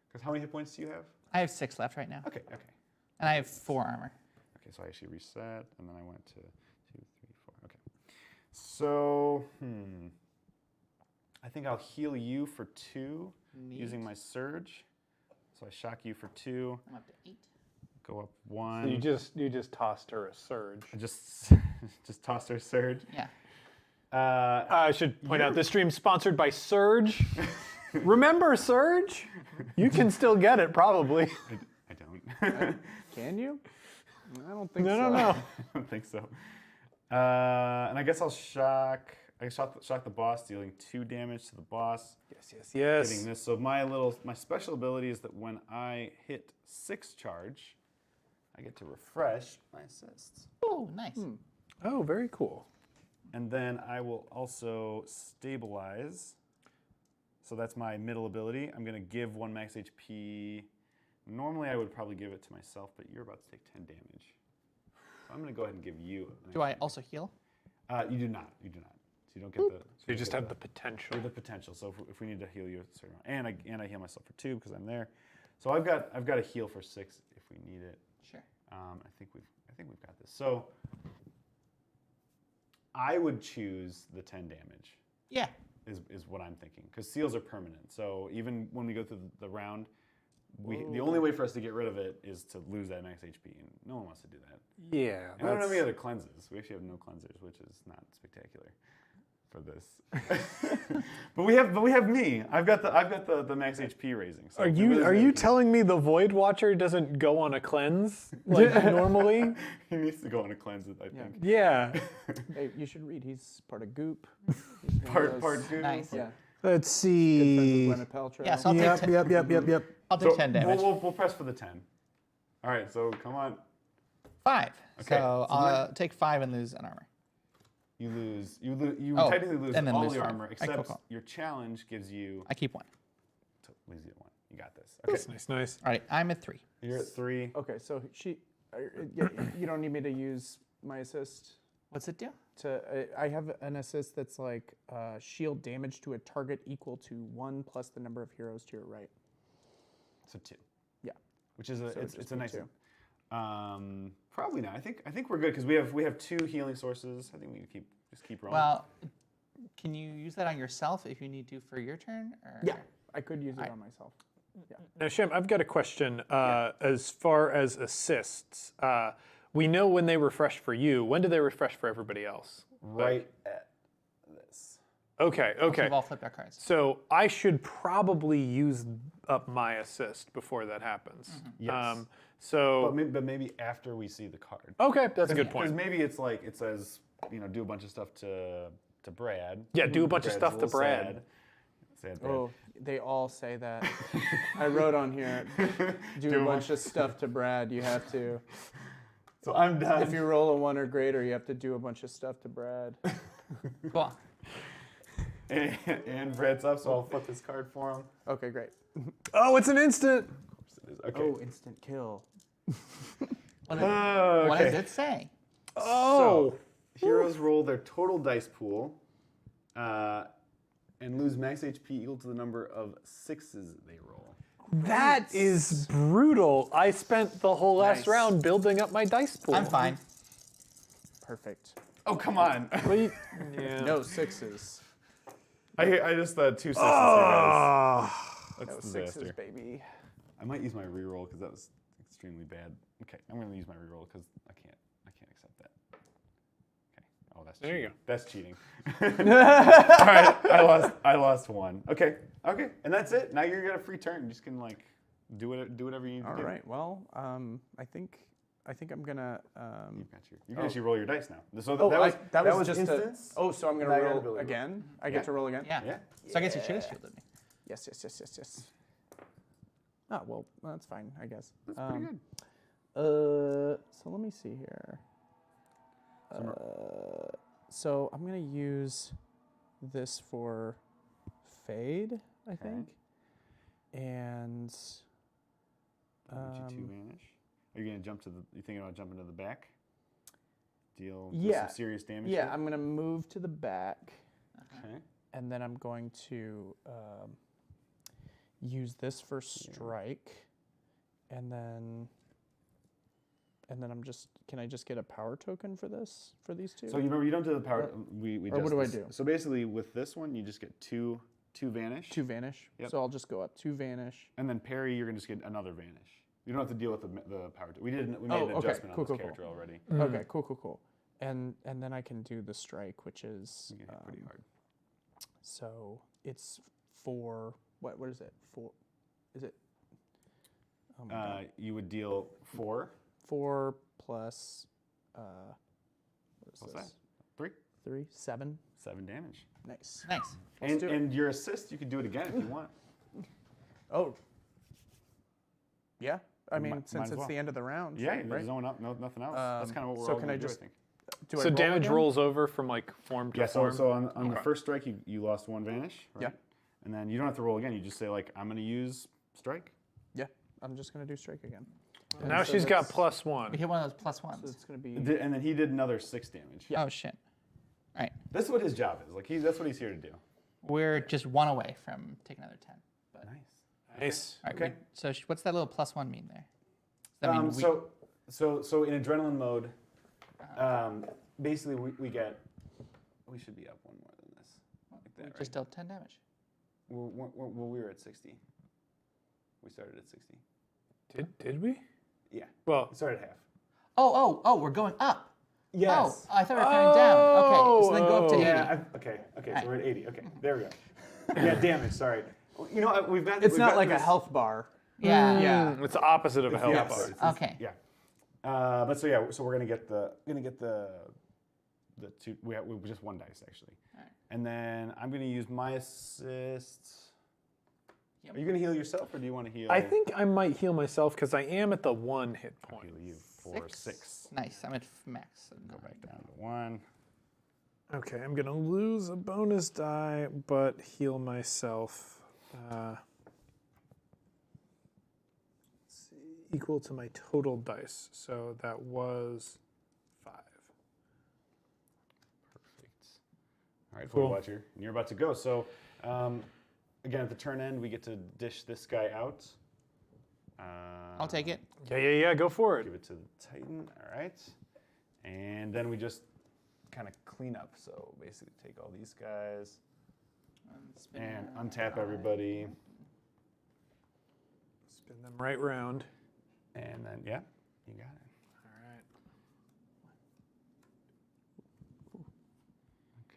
Speaker 2: Because how many hit points do you have?
Speaker 4: I have 6 left right now,
Speaker 2: Okay.
Speaker 4: and I have 4 armor.
Speaker 2: Okay, so I actually reset, and then I went to 2, 3, 4. Okay. So, I think I'll heal you for 2 using my surge. So I shock you for 2.
Speaker 4: I'm up to 8.
Speaker 2: Go up 1.
Speaker 1: You just tossed her a surge.
Speaker 2: I just tossed her surge.
Speaker 4: Yeah.
Speaker 1: I should point out this stream's sponsored by Surge. Remember Surge? You can still get it, probably.
Speaker 2: I don't.
Speaker 3: Can you? I don't think
Speaker 1: No,
Speaker 3: so.
Speaker 1: no.
Speaker 2: I don't think so. And I guess I'll shock. I shock the boss, dealing 2 damage to the boss.
Speaker 1: Yes.
Speaker 2: Hitting this. So my special ability is that when I hit 6 charge, I get to refresh my assists.
Speaker 4: Oh, nice.
Speaker 1: Oh, very cool.
Speaker 2: And then I will also stabilize. So that's my middle ability. I'm going to give 1 max HP. Normally I would probably give it to myself, but you're about to take 10 damage. So I'm going to go ahead and give you.
Speaker 4: Do I also heal?
Speaker 2: You do not. You do not. So you don't get the.
Speaker 1: You just have the potential.
Speaker 2: the potential. So if we need to heal you a certain amount, and I heal myself for 2 because I'm there. So I've got a heal for 6 if we need it.
Speaker 4: Sure.
Speaker 2: I think we've got this. So I would choose the 10 damage.
Speaker 4: Yeah.
Speaker 2: Is what I'm thinking, because seals are permanent. So even when we go through the round, the only way for us to get rid of it is to lose that max HP, and no one wants to do that.
Speaker 1: Yeah.
Speaker 2: And I don't have any other cleanses. We actually have no cleansers, which is not spectacular for this. but we have me. I've got the max HP raising. So
Speaker 1: Are
Speaker 2: if it
Speaker 1: you
Speaker 2: really
Speaker 1: are
Speaker 2: is
Speaker 1: you
Speaker 2: anything-
Speaker 1: telling me the Void Watcher doesn't go on a cleanse like normally?
Speaker 2: He needs to go on a cleanse, I think.
Speaker 1: Yeah.
Speaker 3: Hey, you should read. He's part of Goop. He's one of
Speaker 2: Part
Speaker 3: those-
Speaker 2: part 2.
Speaker 4: Nice.
Speaker 3: Yeah.
Speaker 1: Let's
Speaker 3: Good
Speaker 1: see.
Speaker 3: friends with Gwyneth Paltrow.
Speaker 4: Yeah, so I'll take 10.
Speaker 1: Yep.
Speaker 4: I'll take 10 damage.
Speaker 2: We'll press for the 10. All right, so come on.
Speaker 4: 5.
Speaker 2: Okay,
Speaker 4: So
Speaker 2: so
Speaker 4: I'll take 5 and lose an armor.
Speaker 2: You
Speaker 4: Oh,
Speaker 2: technically lose
Speaker 4: and then
Speaker 2: all
Speaker 4: lose
Speaker 2: your
Speaker 4: 5.
Speaker 2: armor,
Speaker 4: I
Speaker 2: except
Speaker 4: cool.
Speaker 2: your challenge gives you
Speaker 4: I keep 1.
Speaker 2: to lose the 1. You got this. Okay,
Speaker 1: Nice.
Speaker 4: All right, I'm at 3.
Speaker 2: you're at 3.
Speaker 3: Okay, so you don't need me to use my assist.
Speaker 4: What's it do?
Speaker 3: I have an assist that's like shield damage to a target equal to 1 plus the number of heroes to your right.
Speaker 2: So 2.
Speaker 3: Yeah.
Speaker 2: Which is
Speaker 3: it'd
Speaker 2: it's
Speaker 3: just
Speaker 2: a
Speaker 3: be
Speaker 2: nice.
Speaker 3: 2.
Speaker 2: Probably not. I think we're good because we have 2 healing sources. I think we can keep rolling.
Speaker 4: Well, can you use that on yourself if you need to for your turn? Or?
Speaker 3: Yeah, I could use it on myself.
Speaker 1: Now, Shem, I've got a question. As far as assists, we know when they refresh for you. When do they refresh for everybody else?
Speaker 2: right at this.
Speaker 1: Okay.
Speaker 4: We've all flipped our cards.
Speaker 1: So I should probably use up my assist before that happens.
Speaker 2: Yes.
Speaker 1: So
Speaker 2: But maybe after we see the card.
Speaker 1: okay, that's a good
Speaker 2: Because
Speaker 1: point.
Speaker 2: maybe it's like it says, do a bunch of stuff to Brad.
Speaker 1: Yeah, do a bunch of
Speaker 2: Brad's
Speaker 1: stuff
Speaker 2: a
Speaker 1: to
Speaker 2: little
Speaker 1: Brad.
Speaker 2: Sad Brad.
Speaker 3: Oh, they all say that. I wrote on here, do a bunch of stuff to Brad. You have to.
Speaker 2: So I'm done.
Speaker 3: If you roll a 1 or greater, you have to do a bunch of stuff to Brad.
Speaker 4: Cool.
Speaker 2: and Brad's up, so I'll flip his card for him.
Speaker 3: Okay, great.
Speaker 1: Oh, it's an instant.
Speaker 2: Okay.
Speaker 3: Oh, instant kill.
Speaker 4: What
Speaker 2: okay.
Speaker 4: does it say?
Speaker 1: Oh.
Speaker 2: So, heroes roll their total dice pool and lose max HP equal to the number of 6s they roll.
Speaker 1: That is brutal. I spent the whole last
Speaker 3: Nice.
Speaker 1: round building up my dice pool.
Speaker 4: I'm fine.
Speaker 3: Perfect.
Speaker 2: Oh, come on.
Speaker 1: Yeah.
Speaker 3: No 6s.
Speaker 2: I just 2 6s. That's
Speaker 3: No
Speaker 2: a disaster.
Speaker 3: 6s, baby.
Speaker 2: I might use my reroll because that was extremely bad. Okay, I'm going to use my reroll because I can't accept that. Okay. Oh, that's
Speaker 1: There you
Speaker 2: cheating. That's cheating. All right, I lost 1. Okay, and that's it. Now you're got a free turn. You just can do whatever you need to
Speaker 3: All
Speaker 2: do.
Speaker 3: right. Well, I think I'm gonna.
Speaker 2: You can actually roll your dice now. So
Speaker 3: Oh,
Speaker 2: that was
Speaker 3: just
Speaker 2: instance.
Speaker 3: Oh, so I'm
Speaker 2: Now
Speaker 3: gonna
Speaker 2: you gotta
Speaker 3: roll
Speaker 2: ability roll.
Speaker 3: again. I
Speaker 2: Yeah.
Speaker 3: get to roll again.
Speaker 4: Yeah.
Speaker 2: Yeah.
Speaker 4: So I guess you chase shielded me.
Speaker 3: Yes. Oh well, that's fine, I guess.
Speaker 2: That's pretty good.
Speaker 3: So let me see here. So I'm gonna use this for fade, I think, and
Speaker 2: Get you 2 vanish. Are you gonna jump to the? You thinking about jumping to the back? Deal
Speaker 3: Yeah.
Speaker 2: some serious damage.
Speaker 3: yeah,
Speaker 2: here?
Speaker 3: I'm gonna move to the back,
Speaker 2: Okay.
Speaker 3: and then I'm going to use this for strike, and then I'm just. Can I just get a power token for this? For these two?
Speaker 2: So you remember you don't do the power. We
Speaker 3: or what
Speaker 2: just
Speaker 3: do I
Speaker 2: this-
Speaker 3: do?
Speaker 2: So basically, with this one, you just get two vanish.
Speaker 3: 2 vanish.
Speaker 2: Yep.
Speaker 3: So I'll just go up 2 vanish.
Speaker 2: And then parry, you're gonna just get another vanish. You don't have to deal with the power. We made
Speaker 3: Oh,
Speaker 2: an
Speaker 3: okay.
Speaker 2: adjustment
Speaker 3: Cool,
Speaker 2: on this
Speaker 3: cool,
Speaker 2: character already.
Speaker 3: Okay, cool. And then I can do the strike, which is
Speaker 2: You get hit pretty hard.
Speaker 3: so it's 4. What is it? 4? Is it? Oh my God.
Speaker 2: You would deal 4.
Speaker 3: 4 plus. What is
Speaker 2: What's
Speaker 3: this?
Speaker 2: that? 3.
Speaker 3: 3, 7.
Speaker 2: 7 damage.
Speaker 3: Nice.
Speaker 4: Nice.
Speaker 3: Let's do it.
Speaker 2: And your assist, you could do it again if you want.
Speaker 3: Oh. Yeah. I mean,
Speaker 2: might
Speaker 3: since
Speaker 2: as
Speaker 3: it's
Speaker 2: well.
Speaker 3: the end of the round.
Speaker 2: Yeah,
Speaker 3: sure,
Speaker 2: you're
Speaker 3: right?
Speaker 2: zone up, nothing else. That's kind of what we're
Speaker 3: so
Speaker 2: all
Speaker 3: can
Speaker 2: gonna
Speaker 3: I
Speaker 2: do,
Speaker 3: just-
Speaker 2: I think.
Speaker 3: Do I
Speaker 1: So
Speaker 3: roll
Speaker 1: damage
Speaker 3: again?
Speaker 1: rolls over from like form to
Speaker 2: Yeah,
Speaker 1: form.
Speaker 2: so on the first strike, you lost 1 vanish, right?
Speaker 3: Yeah.
Speaker 2: And then you don't have to roll again. You just say, like, I'm going to use strike.
Speaker 3: Yeah. I'm just gonna do strike again.
Speaker 1: Now
Speaker 3: so
Speaker 1: she's got
Speaker 3: that's-
Speaker 1: +1.
Speaker 4: We hit one of those plus
Speaker 3: So
Speaker 4: ones.
Speaker 3: it's gonna be.
Speaker 2: And then he did another 6 damage.
Speaker 4: Oh shit. All right.
Speaker 2: This is what his job is. Like, that's what he's here to do.
Speaker 4: We're just 1 away from taking another 10. But,
Speaker 2: Nice.
Speaker 1: Nice.
Speaker 4: all right,
Speaker 2: Okay.
Speaker 4: So what's that little +1 mean there? Does that mean
Speaker 2: So in adrenaline mode, basically we should be up 1 more than this. Like that, right?
Speaker 4: just dealt 10 damage?
Speaker 2: We were at 60. We started at 60.
Speaker 1: Did we?
Speaker 2: Yeah.
Speaker 1: Well,
Speaker 2: We started at half.
Speaker 4: Oh, we're going up.
Speaker 2: Yes.
Speaker 4: Oh, I thought we were counting down. Okay, so then go up to 80.
Speaker 2: Yeah. Okay. So we're at 80. Okay. There we go. Yeah. Damage. Sorry. You know we've got.
Speaker 3: It's
Speaker 2: we've
Speaker 3: not
Speaker 2: got
Speaker 3: like a
Speaker 2: this-
Speaker 3: health bar.
Speaker 4: Yeah.
Speaker 3: Yeah.
Speaker 1: it's the opposite of a
Speaker 2: It's
Speaker 1: health
Speaker 2: the
Speaker 1: bar.
Speaker 2: opposite.
Speaker 4: Okay.
Speaker 2: Yeah. But so we're gonna get the two. We have just 1 dice actually.
Speaker 4: Alright.
Speaker 2: And then I'm gonna use my assist.
Speaker 4: Yep.
Speaker 2: Are you gonna heal yourself or do you want to heal?
Speaker 1: I think I might heal myself because I am at the 1 hit
Speaker 2: I'll
Speaker 1: point.
Speaker 2: heal you for 6.
Speaker 4: Nice. I'm at max. So
Speaker 2: Go back down to 1.
Speaker 1: Okay, I'm gonna lose a bonus die, but heal myself. Let's see, equal to my total dice. So that was 5.
Speaker 2: Perfect. All right,
Speaker 1: Cool.
Speaker 2: Void Watcher, and you're about to go. So again, at the turn end, we get to dish this guy out.
Speaker 4: I'll take it.
Speaker 1: Yeah, go for it.
Speaker 2: Give it to the Titan. All right. And then we just kind of clean up. So basically take all these guys
Speaker 4: Spin
Speaker 2: and
Speaker 4: around.
Speaker 2: untap everybody.
Speaker 1: Spin them right round.
Speaker 2: And then, yeah, you got it.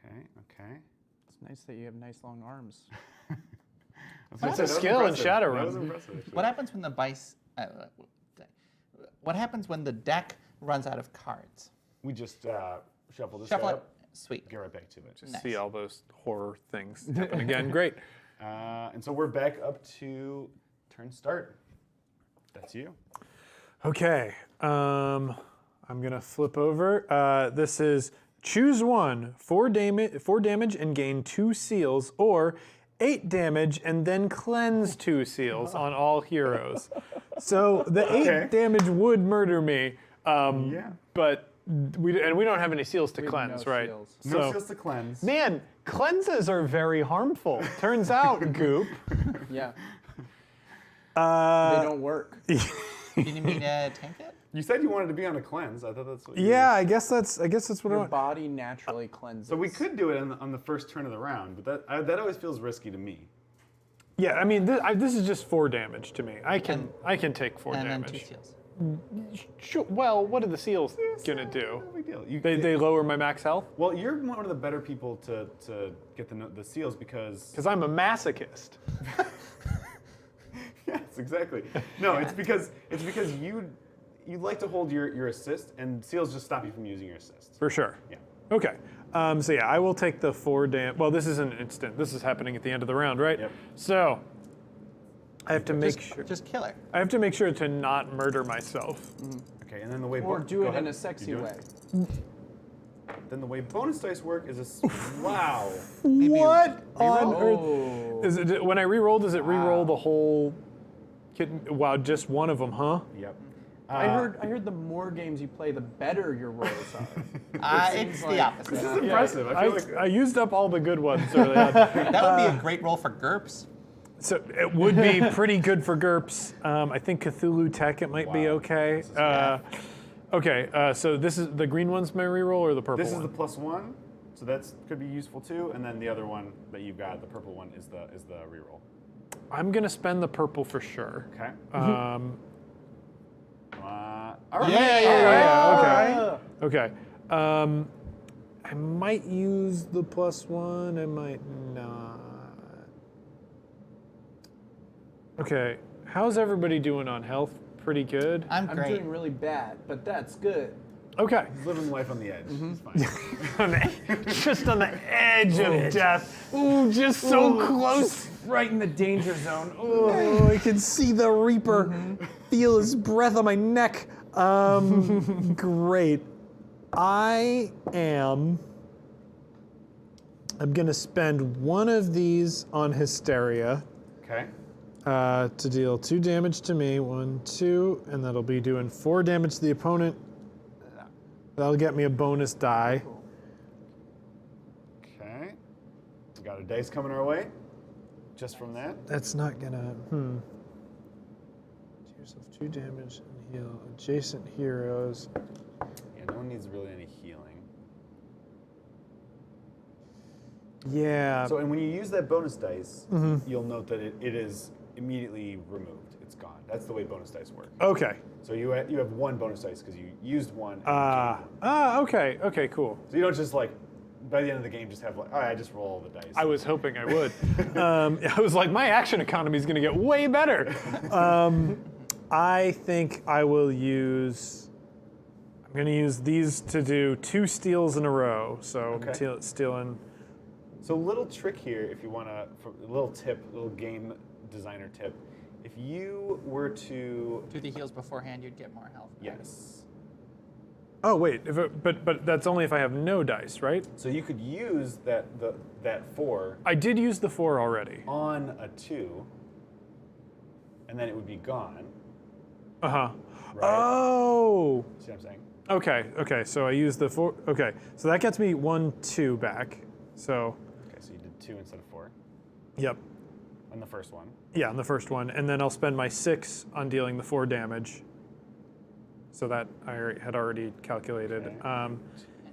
Speaker 1: All right.
Speaker 2: Okay.
Speaker 3: It's nice that you have nice long arms.
Speaker 1: That's a skill in Shadowrun.
Speaker 2: That was impressive, actually.
Speaker 4: What happens when the what happens when the deck runs out of cards?
Speaker 2: We just shuffle this
Speaker 4: Shuffle
Speaker 2: guy
Speaker 4: it.
Speaker 2: up,
Speaker 4: Sweet.
Speaker 2: get right back to it.
Speaker 1: Just
Speaker 4: Nice.
Speaker 1: see all those horror things happen again. Great.
Speaker 2: And so we're back up to turn start. That's you.
Speaker 1: Okay, I'm gonna flip over. This is choose 1, 4 damage and gain 2 seals, or 8 damage and then cleanse 2 seals on all heroes. So the 8
Speaker 2: Okay.
Speaker 1: damage would murder me,
Speaker 2: Yeah.
Speaker 1: but we don't have any seals to
Speaker 3: We have
Speaker 1: cleanse,
Speaker 3: no
Speaker 1: right?
Speaker 3: seals.
Speaker 2: No
Speaker 1: So,
Speaker 2: seals to cleanse.
Speaker 1: man, cleanses are very harmful. Turns out, Goop.
Speaker 3: Yeah.
Speaker 1: Uh,
Speaker 3: They don't work.
Speaker 4: You didn't mean to tank it?
Speaker 2: You said you wanted to be on a cleanse. I thought that's what you
Speaker 1: Yeah, I guess that's what I
Speaker 3: Your
Speaker 1: want.
Speaker 3: body naturally cleanses.
Speaker 2: So we could do it on the first turn of the round, but that always feels risky to me.
Speaker 1: Yeah, I mean, this is just 4 damage to me. I can take 4
Speaker 4: And then
Speaker 1: damage.
Speaker 4: 2 seals.
Speaker 1: Sure, well, what are the seals gonna do?
Speaker 2: No big deal. You,
Speaker 1: They lower my max health?
Speaker 2: well, you're one of the better people to get the seals because
Speaker 1: Because I'm a masochist.
Speaker 2: yes, exactly. No, it's because you like to hold your assist, and seals just stop you from using your assist.
Speaker 1: For sure.
Speaker 2: Yeah.
Speaker 1: Okay. So yeah, I will take the 4 damage. Well, this is an instant. This is happening at the end of the round, right?
Speaker 2: Yep.
Speaker 1: So I have to make sure.
Speaker 4: Just kill her.
Speaker 1: I have to make sure to not murder myself.
Speaker 2: Okay, and then the way
Speaker 3: Or
Speaker 2: Bo-
Speaker 3: do
Speaker 2: go
Speaker 3: it
Speaker 2: ahead.
Speaker 3: in a
Speaker 2: You
Speaker 3: sexy
Speaker 2: do
Speaker 3: way.
Speaker 2: it? then the way bonus dice work is this. Wow.
Speaker 1: What on
Speaker 3: Oh.
Speaker 1: earth? Is it when I re-roll? Does it re-roll the whole kitten? Wow, just one of them, huh?
Speaker 2: Yep.
Speaker 3: I heard the more games you play, the better your rolls are.
Speaker 4: It's
Speaker 3: like-
Speaker 4: the opposite.
Speaker 2: This is impressive. I feel like
Speaker 1: I used up all the good ones early on.
Speaker 4: That would be a great roll for GURPS.
Speaker 1: So it would be pretty good for GURPS. I think Cthulhu Tech, it might be
Speaker 2: Wow.
Speaker 1: okay. Okay, so this is the green one's my reroll or the purple
Speaker 2: this is
Speaker 1: one?
Speaker 2: the +1, so that's could be useful too. And then the other one that you've got, the purple one, is the reroll.
Speaker 1: I'm gonna spend the purple for sure.
Speaker 2: Okay.
Speaker 1: Um,
Speaker 2: All right.
Speaker 1: yeah. Okay. I might use the +1. I might not. Okay. How's everybody doing on health? Pretty good.
Speaker 4: I'm
Speaker 3: I'm
Speaker 4: great.
Speaker 3: doing really bad, but that's good.
Speaker 1: Okay.
Speaker 2: He's living life on the edge. It's fine.
Speaker 1: Just on the edge of death. Ooh, just so close.
Speaker 3: Right in the danger zone.
Speaker 1: Oh, I can see the Reaper. Feel his breath on my neck. Great. I'm gonna spend one of these on Hysteria
Speaker 2: Okay.
Speaker 1: to deal 2 damage to me. 1, 2, and that'll be doing 4 damage to the opponent. That'll get me a bonus die.
Speaker 2: Okay. We got a dice coming our way. Just from that.
Speaker 1: That's not gonna. Do yourself 2 damage and heal adjacent heroes.
Speaker 2: Yeah, no one needs really any healing.
Speaker 1: Yeah.
Speaker 2: So, and when you use that bonus dice, you'll note that it is immediately removed. It's gone. That's the way bonus dice work.
Speaker 1: Okay.
Speaker 2: So you have 1 bonus dice because you used 1. And
Speaker 1: Okay. Okay, cool.
Speaker 2: so you don't just like, by the end of the game, just have like, all right, I just roll all the dice.
Speaker 1: I was hoping I would. I was like, my action economy is going to get way better. I think I will use. I'm going to use these to do 2 steals in a row. So
Speaker 2: Okay.
Speaker 1: stealing.
Speaker 2: So little trick here, if you want to, a little tip, little game designer tip. If you were to,
Speaker 4: Do the heals beforehand, you'd get more health.
Speaker 2: yes.
Speaker 1: Oh wait, but that's only if I have no dice, right?
Speaker 2: So you could use that 4
Speaker 1: I did use the 4 already.
Speaker 2: on a 2, and then it would be gone.
Speaker 1: Uh huh.
Speaker 2: Right.
Speaker 1: Oh.
Speaker 2: See what I'm saying?
Speaker 1: Okay. So I used the 4. Okay. So that gets me 1, 2 back. So.
Speaker 2: Okay, so you did 2 instead of 4
Speaker 1: Yep.
Speaker 2: on the first one.
Speaker 1: Yeah, on the first one, and then I'll spend my 6 on dealing the 4 damage. So that I had already calculated.
Speaker 2: Okay.
Speaker 4: And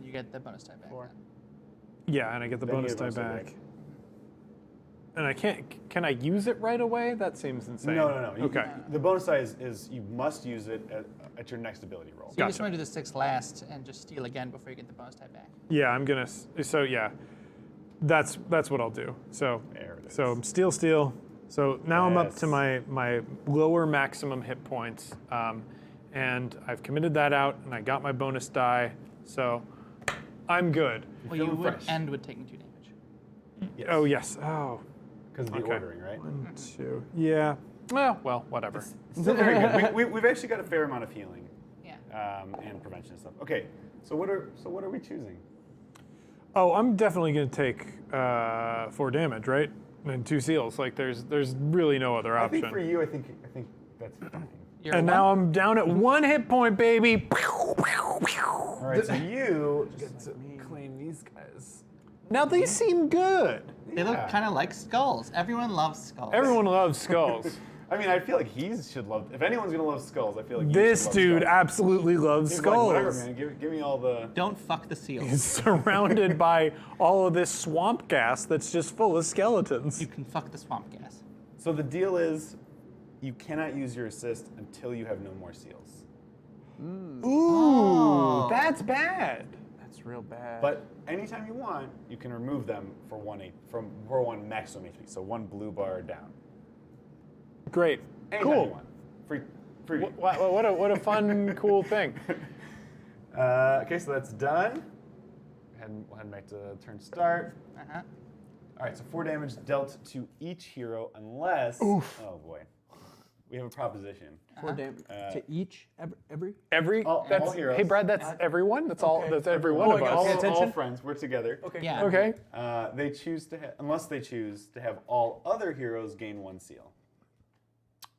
Speaker 4: you get the bonus die back.
Speaker 2: 4.
Speaker 1: Yeah, and I get the
Speaker 2: Then you
Speaker 1: bonus
Speaker 2: get
Speaker 1: die
Speaker 2: bonus die
Speaker 1: back.
Speaker 2: back.
Speaker 1: And I can't. Can I use it right away? That seems insane.
Speaker 2: No.
Speaker 1: Okay.
Speaker 2: The bonus die is you must use it at your next ability roll.
Speaker 4: So you just
Speaker 1: Gotcha.
Speaker 4: want to do the 6 last and just steal again before you get the bonus die back.
Speaker 1: Yeah, I'm gonna. So yeah, that's what I'll do. So
Speaker 2: There it is.
Speaker 1: so steal. So now I'm up to
Speaker 2: Yes.
Speaker 1: my lower maximum hit points, and I've committed that out, and I got my bonus die. So I'm good.
Speaker 4: Well, you
Speaker 2: feeling
Speaker 4: would
Speaker 2: fresh.
Speaker 4: end with taking 2 damage.
Speaker 2: Yes.
Speaker 1: Oh yes. Oh.
Speaker 2: Because of the
Speaker 1: Okay.
Speaker 2: ordering, right?
Speaker 1: 1, 2. Yeah. Well, whatever.
Speaker 2: Still very good. We've actually got a fair amount of healing
Speaker 4: Yeah.
Speaker 2: and prevention and stuff. Okay, so what are we choosing?
Speaker 1: Oh, I'm definitely gonna take 4 damage, right? And 2 seals. Like there's really no other
Speaker 2: I
Speaker 1: option.
Speaker 2: think for you, I think that's fine.
Speaker 4: You're
Speaker 1: And
Speaker 4: one-
Speaker 1: now I'm down at 1 hit point, baby.
Speaker 2: All right, so you get to claim these guys.
Speaker 1: Now they seem good.
Speaker 4: They look
Speaker 2: Yeah.
Speaker 4: kind of like skulls. Everyone loves skulls.
Speaker 1: Everyone loves skulls.
Speaker 2: I mean, I feel like he should love. If anyone's gonna love skulls, I feel like you
Speaker 1: This
Speaker 2: should love
Speaker 1: dude
Speaker 2: skulls.
Speaker 1: absolutely loves
Speaker 2: He's like, whatever,
Speaker 1: skulls.
Speaker 2: man. Give me all the.
Speaker 4: Don't fuck the seals.
Speaker 1: He's surrounded by all of this swamp gas that's just full of skeletons.
Speaker 4: You can fuck the swamp gas.
Speaker 2: So the deal is, you cannot use your assist until you have no more seals.
Speaker 1: Ooh, that's bad.
Speaker 3: That's real bad.
Speaker 2: But anytime you want, you can remove them for 1 maximum HP. So 1 blue bar down.
Speaker 1: Great.
Speaker 2: Anytime
Speaker 1: Cool.
Speaker 2: you want. Free.
Speaker 1: What a fun, cool thing.
Speaker 2: Okay, so that's done. We'll head back to turn start.
Speaker 4: Uh-huh.
Speaker 2: All right, so 4 damage dealt to each hero unless. Oh boy. We have a proposition.
Speaker 3: 4 damage to each every.
Speaker 1: Every
Speaker 2: All
Speaker 1: that's
Speaker 2: heroes.
Speaker 1: hey Brad, that's everyone. That's all.
Speaker 3: Okay.
Speaker 1: That's every one
Speaker 3: Oh,
Speaker 1: of
Speaker 3: I got
Speaker 1: us.
Speaker 3: pay
Speaker 2: All
Speaker 3: attention.
Speaker 2: friends. We're together.
Speaker 3: Okay.
Speaker 4: Yeah.
Speaker 1: Okay.
Speaker 2: They choose to, unless they choose to have all other heroes gain 1 seal.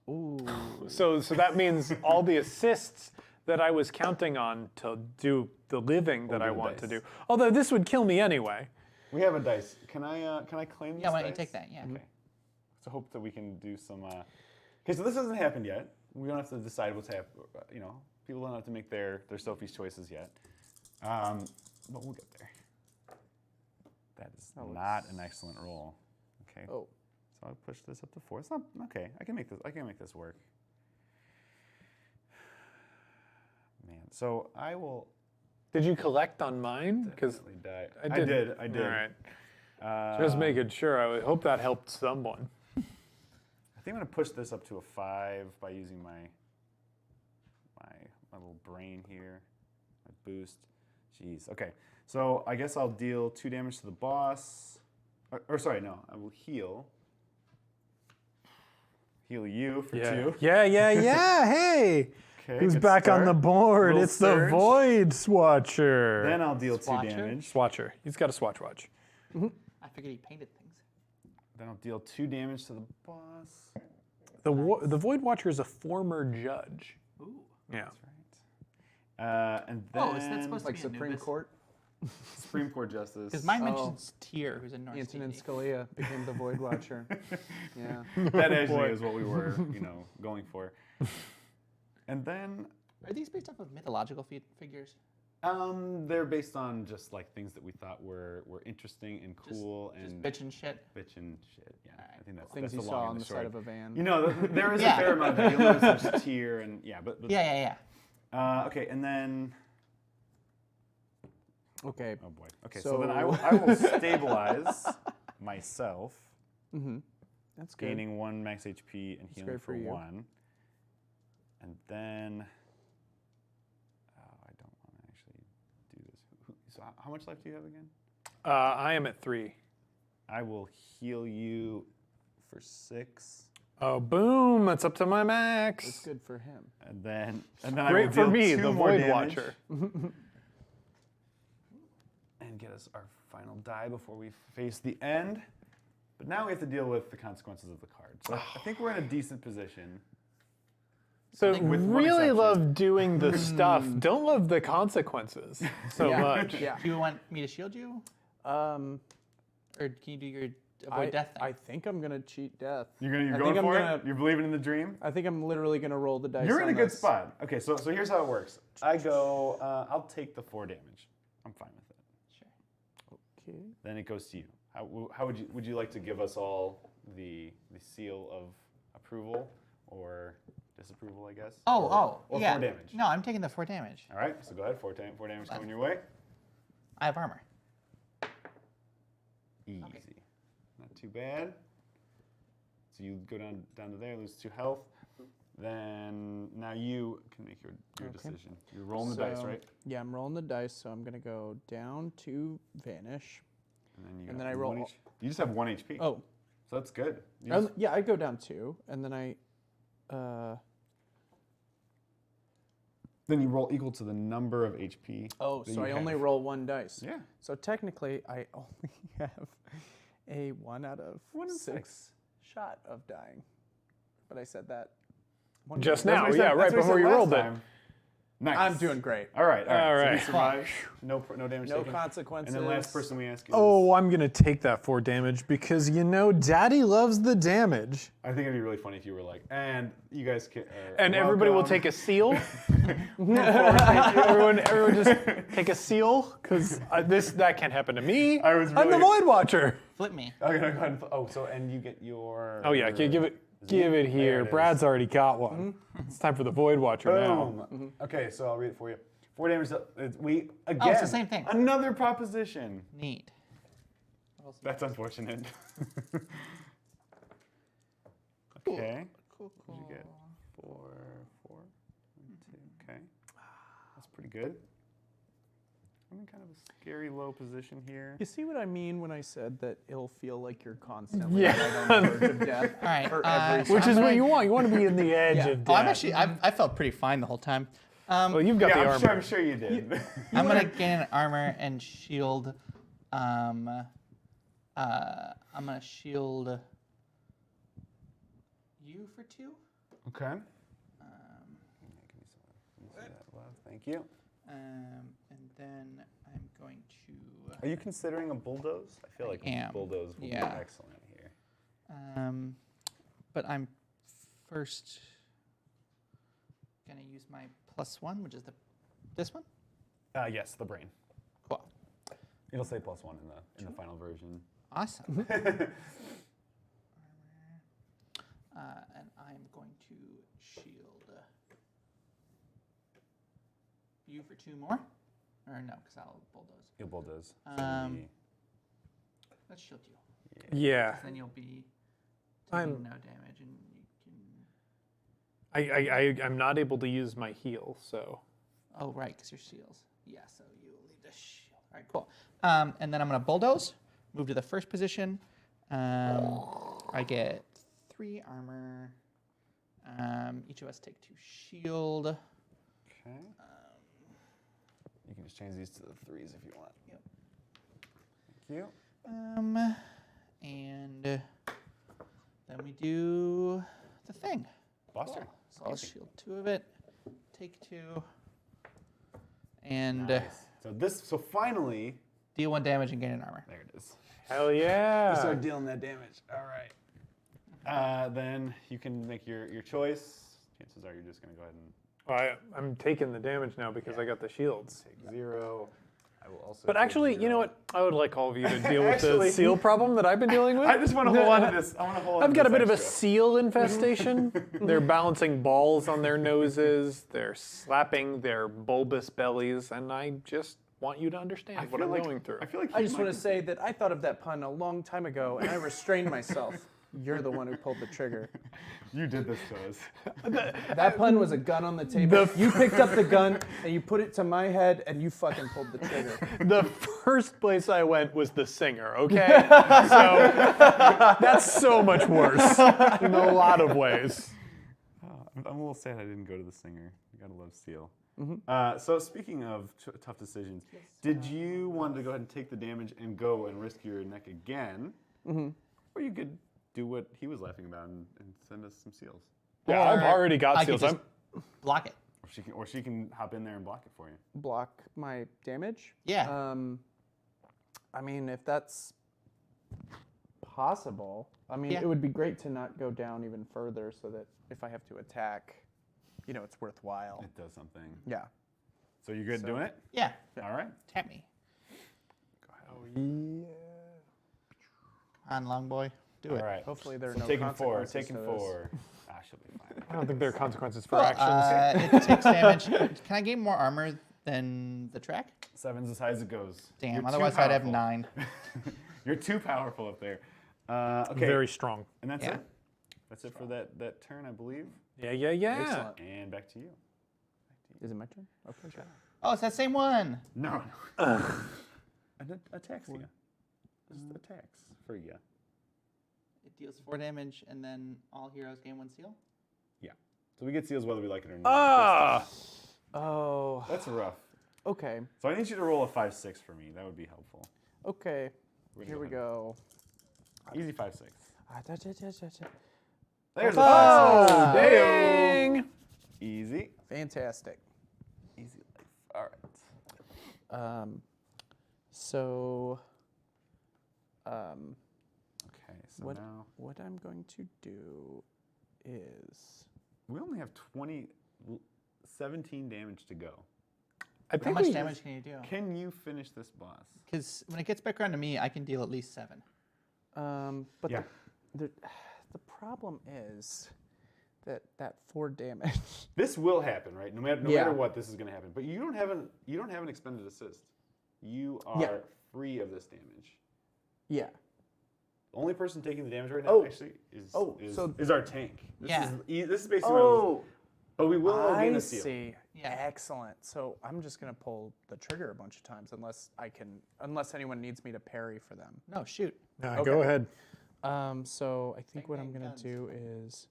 Speaker 3: Ooh.
Speaker 1: So that means all the assists that I was counting on to do the living that
Speaker 2: do
Speaker 1: I
Speaker 2: the
Speaker 1: want to
Speaker 2: dice.
Speaker 1: do. Although this would kill me anyway.
Speaker 2: We have a dice. Can I claim this?
Speaker 4: Yeah, why don't you
Speaker 2: dice?
Speaker 4: take that? Yeah.
Speaker 2: Okay. So hope that we can do some. Okay, so this hasn't happened yet. We don't have to decide what's happening. You know, people don't have to make their Sophie's choices yet. But we'll get there. That is not an excellent roll. Okay.
Speaker 3: Oh.
Speaker 2: So I push this up to 4. It's not okay. I can make this work. Man. So I will
Speaker 1: Did you collect on mine? Because
Speaker 2: definitely die.
Speaker 1: I
Speaker 2: I
Speaker 1: did.
Speaker 2: did. I did.
Speaker 1: All right. Just making sure. I would hope that helped someone.
Speaker 2: I think I'm gonna push this up to a 5 by using my little brain here, my boost. Jeez. Okay. So I guess I'll deal 2 damage to the boss. Or sorry, no. I will heal. Heal you for 2.
Speaker 1: Yeah. Hey,
Speaker 2: Okay.
Speaker 1: who's
Speaker 2: good
Speaker 1: back on the
Speaker 2: start.
Speaker 1: board?
Speaker 2: Little
Speaker 1: It's
Speaker 2: surge.
Speaker 1: the Void Swatcher.
Speaker 2: Then I'll deal 2
Speaker 4: Swatcher?
Speaker 2: damage.
Speaker 1: Swatcher. He's got a Swatch watch.
Speaker 4: I figured he painted things.
Speaker 2: Then I'll deal 2 damage to the boss.
Speaker 1: The Void Watcher is a former judge.
Speaker 4: Ooh.
Speaker 1: Yeah.
Speaker 2: Right. And then
Speaker 4: Oh, is that supposed
Speaker 3: Like
Speaker 4: to be
Speaker 3: Supreme
Speaker 4: Anubis?
Speaker 3: Court.
Speaker 2: Supreme Court Justice.
Speaker 4: Because mine mentions Tyr, who's a Norse
Speaker 3: Antonin
Speaker 4: deity.
Speaker 3: Scalia became the Void Watcher. Yeah.
Speaker 2: That actually is what we were, going for. And then
Speaker 4: Are these based off of mythological figures?
Speaker 2: they're based on just like things that we thought were interesting and cool and
Speaker 4: Bitch and shit.
Speaker 2: bitch and shit. Yeah, I think that's
Speaker 3: Things
Speaker 2: that's
Speaker 3: you
Speaker 2: the long
Speaker 3: saw
Speaker 2: and
Speaker 3: on
Speaker 2: the
Speaker 3: the
Speaker 2: short.
Speaker 3: side of a van.
Speaker 2: You know, there is
Speaker 4: Yeah.
Speaker 2: a fair amount that you'll notice there's tier and yeah, but
Speaker 4: Yeah.
Speaker 2: okay, and then
Speaker 3: Okay.
Speaker 2: oh boy, okay, so then I
Speaker 3: So-
Speaker 2: will stabilize myself,
Speaker 3: That's good.
Speaker 2: gaining 1 max HP and healing
Speaker 3: great
Speaker 2: for
Speaker 3: for you.
Speaker 2: 1, and then I don't want to actually do this. So how much life do you have again?
Speaker 1: I am at 3.
Speaker 2: I will heal you for 6,
Speaker 1: Oh, boom! That's up to my
Speaker 3: That's
Speaker 1: max.
Speaker 3: good for him.
Speaker 2: and then I will
Speaker 1: Great for
Speaker 2: deal
Speaker 1: me,
Speaker 2: 2
Speaker 1: the
Speaker 2: more
Speaker 1: Void
Speaker 2: damage
Speaker 1: Watcher.
Speaker 2: and get us our final die before we face the end. But now we have to deal with the consequences of the card. So I think we're in a decent position.
Speaker 1: So
Speaker 2: With one
Speaker 1: really
Speaker 2: exception.
Speaker 1: love doing the stuff. Don't love the consequences so
Speaker 3: Yeah.
Speaker 1: much.
Speaker 3: Yeah.
Speaker 4: Do you want me to shield you?
Speaker 3: Um,
Speaker 4: Or can you do your avoid death thing?
Speaker 3: I think I'm gonna cheat death.
Speaker 2: You're
Speaker 3: I
Speaker 2: going
Speaker 3: think I'm
Speaker 2: for
Speaker 3: gonna-
Speaker 2: it? You're believing in the dream?
Speaker 3: I think I'm literally gonna roll the dice.
Speaker 2: You're in
Speaker 3: on
Speaker 2: a good
Speaker 3: this.
Speaker 2: spot. Okay, so here's how it works. I go, I'll take the 4 damage. I'm fine with it.
Speaker 4: Sure.
Speaker 3: Okay.
Speaker 2: Then it goes to you. How would you like to give us all the seal of approval or disapproval, I guess?
Speaker 4: Oh,
Speaker 2: or
Speaker 4: yeah.
Speaker 2: 4 damage.
Speaker 4: No, I'm taking the 4 damage.
Speaker 2: All right, so go ahead. 4 damage coming your way.
Speaker 4: I have armor.
Speaker 2: Easy. Not too bad. So you go down to there, lose 2 health. Then now you can make your decision. You're rolling the dice,
Speaker 3: So,
Speaker 2: right?
Speaker 3: Yeah, I'm rolling the dice, so I'm gonna go down to vanish.
Speaker 2: And then,
Speaker 3: and then I roll-
Speaker 2: You just have 1 HP.
Speaker 3: Oh,
Speaker 2: So that's good. You
Speaker 3: um,
Speaker 2: just-
Speaker 3: yeah, I go down 2, and then
Speaker 2: then you roll equal to the number of HP.
Speaker 3: oh,
Speaker 2: that
Speaker 3: so
Speaker 2: you
Speaker 3: I only
Speaker 2: have.
Speaker 3: roll 1 dice.
Speaker 2: Yeah.
Speaker 3: So technically, I only have a 1 out of
Speaker 2: 1 in
Speaker 3: 6 shot of dying. But I said that. one
Speaker 1: Just
Speaker 3: minute.
Speaker 1: now,
Speaker 2: That's what I
Speaker 1: yeah,
Speaker 2: said-
Speaker 1: right
Speaker 2: that's what I
Speaker 1: before
Speaker 2: said
Speaker 1: you
Speaker 2: last
Speaker 1: rolled it.
Speaker 2: time. Nice.
Speaker 3: I'm doing great.
Speaker 2: All right.
Speaker 1: All
Speaker 2: So
Speaker 1: right.
Speaker 2: you survive. No damage
Speaker 3: No
Speaker 2: taken.
Speaker 3: consequences.
Speaker 2: And then last person we ask is.
Speaker 1: Oh, I'm gonna take that 4 damage because Daddy loves the damage.
Speaker 2: I think it'd be really funny if you were like, and you guys can.
Speaker 1: And everybody will
Speaker 2: welcome."
Speaker 1: take a seal. everyone just take a seal because that can't happen to me.
Speaker 2: I was
Speaker 1: I'm the
Speaker 2: really-
Speaker 1: Void Watcher.
Speaker 4: Flip me.
Speaker 2: Okay, go ahead. So and you get your.
Speaker 1: Oh yeah, okay, give it
Speaker 2: There
Speaker 1: here.
Speaker 2: it is.
Speaker 1: Brad's already got one. It's time for the Void Watcher now.
Speaker 2: Boom. Okay, so I'll read it for you. 4 damage. We again.
Speaker 4: Oh, it's the same thing.
Speaker 2: Another proposition.
Speaker 4: Neat.
Speaker 2: That's unfortunate. Okay.
Speaker 4: Cool.
Speaker 2: What did you get? 4, 4, 1, 2. Okay. That's pretty good. I'm in kind of a scary low position here.
Speaker 3: You see what I mean when I said that it'll feel like you're constantly
Speaker 1: Yeah.
Speaker 3: right on the verge of death
Speaker 4: All right,
Speaker 3: for every
Speaker 1: Which
Speaker 4: I'm
Speaker 1: is what
Speaker 4: gonna-
Speaker 1: you want. You want to be in the edge
Speaker 3: Yeah.
Speaker 1: of death.
Speaker 4: Oh, I'm actually, I felt pretty fine the whole time.
Speaker 1: Well, you've got the armor.
Speaker 2: I'm sure you did.
Speaker 4: I'm gonna gain an armor and shield. I'm gonna shield you for 2.
Speaker 2: Okay. Give me some of that love. Thank you.
Speaker 4: And then I'm going to.
Speaker 2: Are you considering a bulldoze? I feel like
Speaker 4: I am.
Speaker 2: bulldoze would
Speaker 4: Yeah.
Speaker 2: be excellent here.
Speaker 4: But I'm first gonna use my +1, which is this one.
Speaker 2: Yes, the brain.
Speaker 4: Cool.
Speaker 2: It'll say +1 in the final version.
Speaker 4: Awesome. And I'm going to shield you for 2 more. Or no, because I'll bulldoze.
Speaker 2: You'll bulldoze.
Speaker 4: Let's shield you.
Speaker 1: Yeah.
Speaker 4: 'Cause then you'll be
Speaker 1: I'm-
Speaker 4: taking no damage, and you can.
Speaker 1: I'm not able to use my heal, so.
Speaker 4: Oh, right, because your shields. Yeah, so you will need the shield. All right, cool. And then I'm going to bulldoze, move to the first position. I get 3 armor. Each of us take 2 shield.
Speaker 2: Okay. You can just change these to the 3s if you want.
Speaker 4: Yep.
Speaker 2: Thank you.
Speaker 4: And then we do the thing.
Speaker 2: Buster.
Speaker 4: So I'll shield 2 of it, take 2, and
Speaker 2: Nice. So finally,
Speaker 4: deal 1 damage and gain an armor.
Speaker 2: there it is.
Speaker 1: Hell yeah.
Speaker 2: Start dealing that damage. All right. Then you can make your choice. Chances are you're just going to go ahead and
Speaker 1: Well, I'm taking the damage now because I got the shields.
Speaker 2: take 0. I will also.
Speaker 1: But
Speaker 2: take
Speaker 1: actually, you
Speaker 2: 0.
Speaker 1: know what? I would like all of you to deal with
Speaker 2: Actually-
Speaker 1: the seal problem that I've been dealing with.
Speaker 2: I just want to hold on to this. I want to hold on
Speaker 1: I've
Speaker 2: to
Speaker 1: got a
Speaker 2: this
Speaker 1: bit of a
Speaker 2: extra.
Speaker 1: seal infestation. They're balancing balls on their noses. They're slapping their bulbous bellies, and I just want you to understand what
Speaker 2: feel
Speaker 1: I'm
Speaker 2: like-
Speaker 1: going through.
Speaker 2: I feel like
Speaker 3: I just want to say that I thought of that pun a long time ago, and I restrained myself. You're the one who pulled the trigger.
Speaker 2: you did this to us.
Speaker 3: That pun was a gun on the table. You picked up the gun and you put it to my head, and you fucking pulled the trigger.
Speaker 1: The first place I went was the singer, okay? So that's so much worse in a lot of ways.
Speaker 2: I'm a little sad I didn't go to the singer. You gotta love Seal. So speaking of tough decisions, did you want to go ahead and take the damage and go and risk your neck again, or you could do what he was laughing about and send us some seals,
Speaker 1: Yeah, I've already got
Speaker 4: I could
Speaker 1: seals.
Speaker 4: just block it.
Speaker 2: or she can hop in there and block it for you.
Speaker 3: Block my damage?
Speaker 4: Yeah.
Speaker 3: I mean, if that's possible, I mean,
Speaker 4: Yeah.
Speaker 3: it would be great to not go down even further so that if I have to attack, you know, it's worthwhile.
Speaker 2: It does something.
Speaker 3: Yeah.
Speaker 2: So you good doing it?
Speaker 4: Yeah.
Speaker 2: All right.
Speaker 4: Tap me.
Speaker 1: Oh, yeah.
Speaker 4: Come on, long boy. Do it.
Speaker 2: All right.
Speaker 3: Hopefully there are
Speaker 2: So
Speaker 3: no
Speaker 2: taking 4.
Speaker 3: consequences
Speaker 2: Taking
Speaker 3: to this.
Speaker 2: 4. She'll be fine.
Speaker 1: I don't think there are consequences for
Speaker 4: Cool.
Speaker 1: actions.
Speaker 4: It takes damage. Can I gain more armor than the track?
Speaker 2: 7's as high as it goes.
Speaker 4: Damn.
Speaker 2: You're too
Speaker 4: Otherwise, I'd have
Speaker 2: powerful.
Speaker 4: 9.
Speaker 2: You're too powerful up there. Okay.
Speaker 1: Very strong.
Speaker 2: And that's
Speaker 4: Yeah.
Speaker 2: it. That's it for that turn, I believe.
Speaker 1: Yeah, yeah, yeah.
Speaker 3: Excellent.
Speaker 2: And back to you.
Speaker 3: Is it my turn? Okay.
Speaker 4: Oh, it's that same one.
Speaker 2: No. Attacks you. Just attacks for you.
Speaker 4: It deals 4 damage, and then all heroes gain 1 seal.
Speaker 2: Yeah. So we get seals whether we like it or not.
Speaker 1: Ah!
Speaker 3: Oh,
Speaker 2: That's rough.
Speaker 3: okay.
Speaker 2: So I need you to roll a 5-6 for me. That would be helpful.
Speaker 3: Okay.
Speaker 2: We're gonna
Speaker 3: Here
Speaker 2: go
Speaker 3: we
Speaker 2: ahead.
Speaker 3: go.
Speaker 2: Easy 5-6.
Speaker 3: Fantastic.
Speaker 2: There's a
Speaker 1: Oh,
Speaker 2: 5-6.
Speaker 1: dang!
Speaker 2: Easy. Easy life. All right.
Speaker 3: So,
Speaker 2: Okay, so
Speaker 3: what
Speaker 2: now
Speaker 3: what I'm going to do is
Speaker 2: we only have 17 damage to go.
Speaker 1: I
Speaker 4: How
Speaker 1: think
Speaker 4: much
Speaker 1: we,
Speaker 4: damage can you do?
Speaker 2: Can you finish this boss?
Speaker 4: Because when it gets back around to me, I can deal at least 7.
Speaker 3: but
Speaker 2: Yeah.
Speaker 3: the problem is that 4 damage.
Speaker 2: This will happen, right? No matter
Speaker 3: Yeah.
Speaker 2: what, this is going to happen. But you don't have an expended assist. You are
Speaker 3: Yeah.
Speaker 2: free of this damage.
Speaker 3: Yeah.
Speaker 2: The only person taking the damage right now
Speaker 3: Oh.
Speaker 2: actually is
Speaker 3: Oh, so-
Speaker 2: is our tank. This
Speaker 4: Yeah.
Speaker 2: Is, this is basically one of those- But we will gain
Speaker 3: I
Speaker 2: the seal.
Speaker 3: see.
Speaker 4: Yeah.
Speaker 3: Excellent. So I'm just gonna pull the trigger a bunch of times unless anyone needs me to parry for them.
Speaker 4: No, shoot.
Speaker 1: Go ahead.
Speaker 3: So I think
Speaker 4: Bang,
Speaker 3: what I'm
Speaker 4: bang,
Speaker 3: gonna
Speaker 4: guns.
Speaker 3: do is,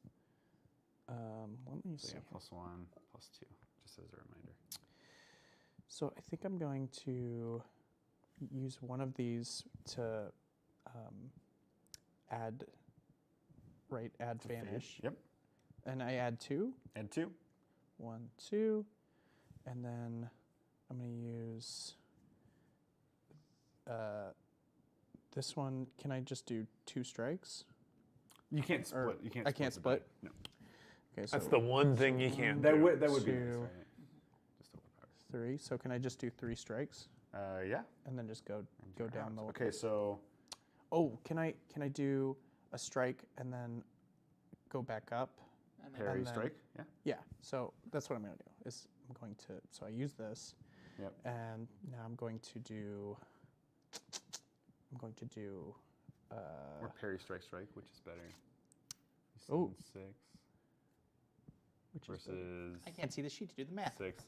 Speaker 3: let me
Speaker 2: So
Speaker 3: see.
Speaker 2: yeah, +1, +2, just as a reminder.
Speaker 3: So I think I'm going to use one of these to add vanish,
Speaker 2: Yep.
Speaker 3: and I add 2.
Speaker 2: Add 2.
Speaker 3: 1, 2, and then I'm going to use this one. Can I just do 2 strikes?
Speaker 2: You can't split. You can't.
Speaker 3: I can't
Speaker 2: the die.
Speaker 3: split?
Speaker 2: No.
Speaker 3: Okay, so
Speaker 1: That's the one thing you can't
Speaker 2: That
Speaker 1: do.
Speaker 2: would be nice,
Speaker 3: 2,
Speaker 2: right? Just overpowered.
Speaker 3: 3. So can I just do 3 strikes
Speaker 2: Yeah.
Speaker 3: and then just go
Speaker 2: Your
Speaker 3: down
Speaker 2: rounds.
Speaker 3: the?
Speaker 2: Okay, so
Speaker 3: Oh, can I do a strike and then go back up?
Speaker 4: And then
Speaker 2: parry
Speaker 3: then-
Speaker 2: strike. Yeah.
Speaker 3: Yeah. So that's what I'm going to do. So I use this.
Speaker 2: Yep.
Speaker 3: And now I'm going to do.
Speaker 2: Or parry strike, which is better.
Speaker 3: Oh.
Speaker 2: 6
Speaker 3: Which is better?
Speaker 2: versus
Speaker 4: I can't see the sheet to do the math,
Speaker 2: 6.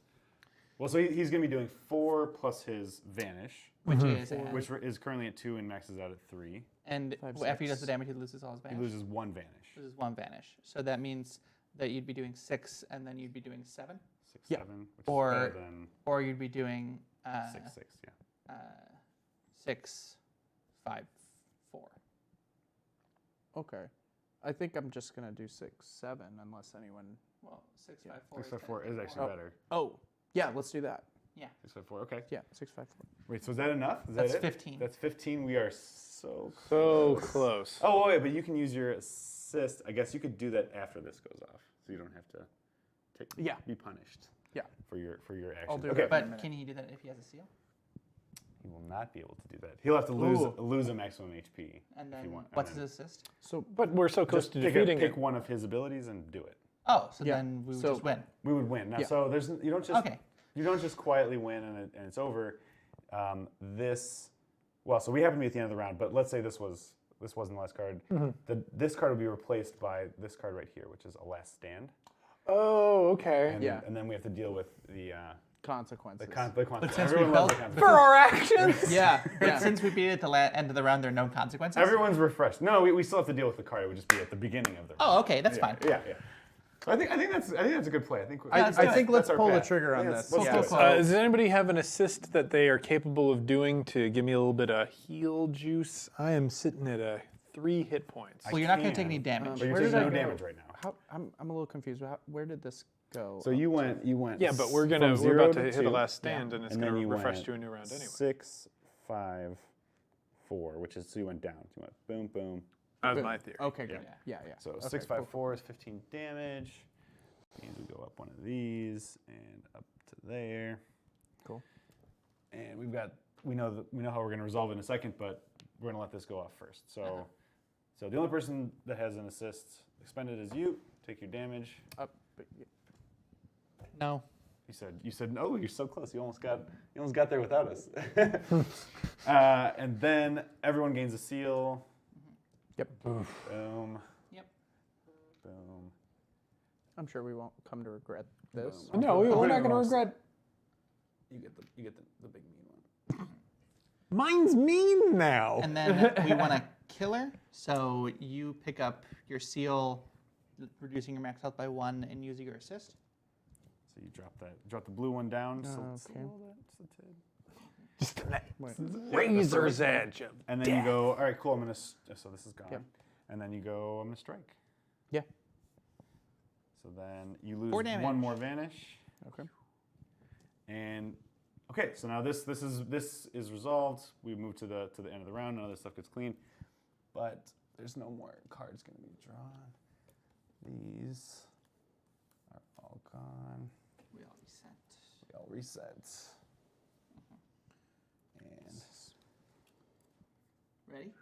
Speaker 2: Well, so he's going to be doing 4 plus his vanish,
Speaker 4: which is
Speaker 2: which is currently at 2 and maxes out at 3.
Speaker 4: and
Speaker 3: 5,
Speaker 4: after he does the
Speaker 3: 6.
Speaker 4: damage, he loses all his
Speaker 2: He
Speaker 4: vanish.
Speaker 2: loses 1 vanish.
Speaker 4: Loses 1 vanish. So that means that you'd be doing 6, and then you'd be doing 7,
Speaker 2: 6,
Speaker 3: Yeah.
Speaker 2: 7, which
Speaker 4: Or-
Speaker 2: is better than
Speaker 4: or you'd be doing
Speaker 2: 6, 6. Yeah.
Speaker 4: 6, 5, 4.
Speaker 3: Okay. I think I'm just gonna do 6, 7, unless anyone.
Speaker 4: Well, 6, 5, 4.
Speaker 2: 6, 5, 4 is actually
Speaker 3: Oh.
Speaker 2: better.
Speaker 3: Oh, yeah. Let's do that.
Speaker 2: 6, 5, 4. Okay.
Speaker 3: Yeah, 6, 5, 4.
Speaker 2: Wait, so is that enough? Is
Speaker 4: That's
Speaker 2: that it?
Speaker 4: 15.
Speaker 2: That's 15. We are so
Speaker 1: So
Speaker 2: close.
Speaker 1: close.
Speaker 2: Oh, wait, but you can use your assist. I guess you could do that after this goes off, so you don't have to
Speaker 3: Yeah.
Speaker 2: be punished.
Speaker 3: Yeah.
Speaker 2: For your action.
Speaker 3: I'll do
Speaker 2: okay.
Speaker 3: that.
Speaker 4: But can he do that if he has a seal?
Speaker 2: He will not be able to do that. He'll have to lose a maximum HP.
Speaker 4: And
Speaker 2: if
Speaker 4: then
Speaker 2: you want.
Speaker 4: what's
Speaker 2: and
Speaker 4: his assist?
Speaker 3: So
Speaker 1: But we're so close
Speaker 2: just
Speaker 1: to
Speaker 2: pick,
Speaker 1: defeating
Speaker 2: pick
Speaker 1: it.
Speaker 2: one of his abilities and do it.
Speaker 4: Oh, so
Speaker 3: Yeah.
Speaker 4: then we would
Speaker 3: So-
Speaker 4: just win.
Speaker 2: We would win. Now,
Speaker 3: Yeah.
Speaker 2: so there's you don't just
Speaker 4: Okay.
Speaker 2: you don't just quietly win and it's over. So we happen to be at the end of the round, but let's say this wasn't the last card. This card will be replaced by this card right here, which is a last stand.
Speaker 1: Oh, okay.
Speaker 2: And,
Speaker 3: Yeah.
Speaker 2: and then we have to deal with the
Speaker 3: consequences.
Speaker 2: consequences.
Speaker 4: since we
Speaker 2: Everyone loves the
Speaker 4: felt-
Speaker 2: consequences.
Speaker 1: For our actions.
Speaker 3: yeah.
Speaker 4: But
Speaker 3: yeah.
Speaker 4: since we beat it at the end of the round, there are no consequences.
Speaker 2: Everyone's refreshed. No, we still have to deal with the card. It would just be at the beginning of the round.
Speaker 4: Oh, okay, that's fine.
Speaker 2: Yeah. I think that's a good play. I think
Speaker 3: I
Speaker 2: that's
Speaker 3: think let's
Speaker 2: our
Speaker 3: pull the
Speaker 2: path.
Speaker 3: trigger on
Speaker 2: Yeah,
Speaker 3: this.
Speaker 2: let's
Speaker 3: Yeah.
Speaker 2: do it.
Speaker 4: Cool.
Speaker 1: Does anybody have an assist that they are capable of doing to give me a little bit of heal juice? I am sitting at 3 hit points.
Speaker 4: Well, you're not going to
Speaker 2: can,
Speaker 4: take any damage.
Speaker 2: But you're
Speaker 3: Where
Speaker 2: taking
Speaker 3: did I
Speaker 2: no
Speaker 3: go?
Speaker 2: damage right now.
Speaker 3: I'm a little confused. Where did this go?
Speaker 2: So you went.
Speaker 1: Yeah, but we're
Speaker 2: from
Speaker 1: about
Speaker 2: 0
Speaker 1: to hit the
Speaker 2: 2,
Speaker 1: last stand, and it's
Speaker 2: and
Speaker 1: going
Speaker 2: then
Speaker 1: to
Speaker 2: you
Speaker 1: refresh
Speaker 2: went
Speaker 1: to a new round anyway.
Speaker 2: 6, 5, 4, which is so you went down. You went boom, boom.
Speaker 1: That was my theory.
Speaker 3: Okay, good. Yeah.
Speaker 2: So
Speaker 3: Okay,
Speaker 2: 6, 5,
Speaker 3: cool.
Speaker 2: 4 is 15 damage. Means we go up one of these and up to there.
Speaker 3: Cool.
Speaker 2: And we know how we're going to resolve it in a second, but we're going to let this go off first. So, so the only person that has an assist expended is you. Take your damage.
Speaker 3: Up.
Speaker 4: No.
Speaker 2: You said no. You're so close. You almost got there without us. And then everyone gains a seal.
Speaker 3: Yep.
Speaker 2: Boom.
Speaker 4: Yep.
Speaker 2: Boom.
Speaker 3: I'm sure we won't come to regret this.
Speaker 2: Boom.
Speaker 1: No, we're not going to regret.
Speaker 2: You get the big mean one.
Speaker 1: Mine's mean now.
Speaker 4: And then we want to kill her. So you pick up your seal, reducing your max health by 1 and using your assist.
Speaker 2: So you drop the blue one down. Just a
Speaker 3: okay.
Speaker 2: little bit, just a tad.
Speaker 1: Just razor's edge of
Speaker 2: And then you go, all right, cool. So this is gone.
Speaker 3: Yep.
Speaker 2: And then you go, I'm gonna strike.
Speaker 3: Yeah.
Speaker 2: So then you lose
Speaker 4: 4 damage.
Speaker 2: one more vanish.
Speaker 3: Okay.
Speaker 2: And okay, so now this is resolved. We move to the end of the round. None of this stuff gets clean, but there's no more cards gonna be drawn. These are all gone.
Speaker 4: We all reset.
Speaker 2: We all reset. And
Speaker 4: Ready?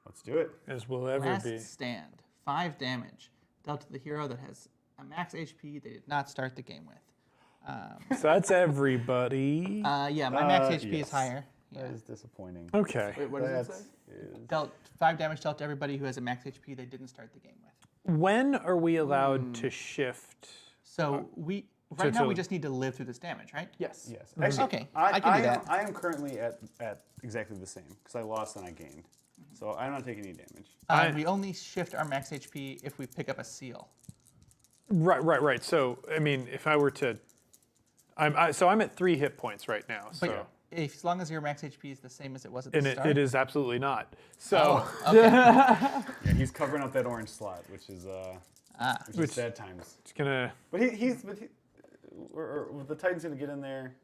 Speaker 2: let's do it.
Speaker 1: as will ever
Speaker 4: Last
Speaker 1: be.
Speaker 4: stand. 5 damage dealt to the hero that has a max HP they did not start the game with.
Speaker 1: So that's everybody.
Speaker 4: Yeah, my max HP
Speaker 2: yes.
Speaker 4: is higher. Yeah.
Speaker 2: That is disappointing.
Speaker 1: Okay.
Speaker 3: Wait, what does it
Speaker 2: That
Speaker 3: say?
Speaker 2: is
Speaker 4: Dealt 5 damage dealt to everybody who has a max HP they didn't start the game with.
Speaker 1: When are we allowed to shift?
Speaker 4: So right now
Speaker 1: to-
Speaker 4: we just need to live through this damage, right?
Speaker 3: Yes.
Speaker 2: Yes. Actually,
Speaker 4: Okay, I can do that.
Speaker 2: I am currently at exactly the same because I lost and I gained, so I'm not taking any damage.
Speaker 4: We only shift our max HP if we pick up a seal.
Speaker 1: Right. So, I mean, if I were to, I'm at 3 hit points right now. So,
Speaker 4: But as long as your max HP is the same as it was at the
Speaker 1: and
Speaker 4: start.
Speaker 1: it is absolutely not. So,
Speaker 4: Okay.
Speaker 2: Yeah, he's covering up that orange slot, which is
Speaker 1: Which-
Speaker 2: sad times.
Speaker 1: it's gonna.
Speaker 2: Or the Titan's gonna get in there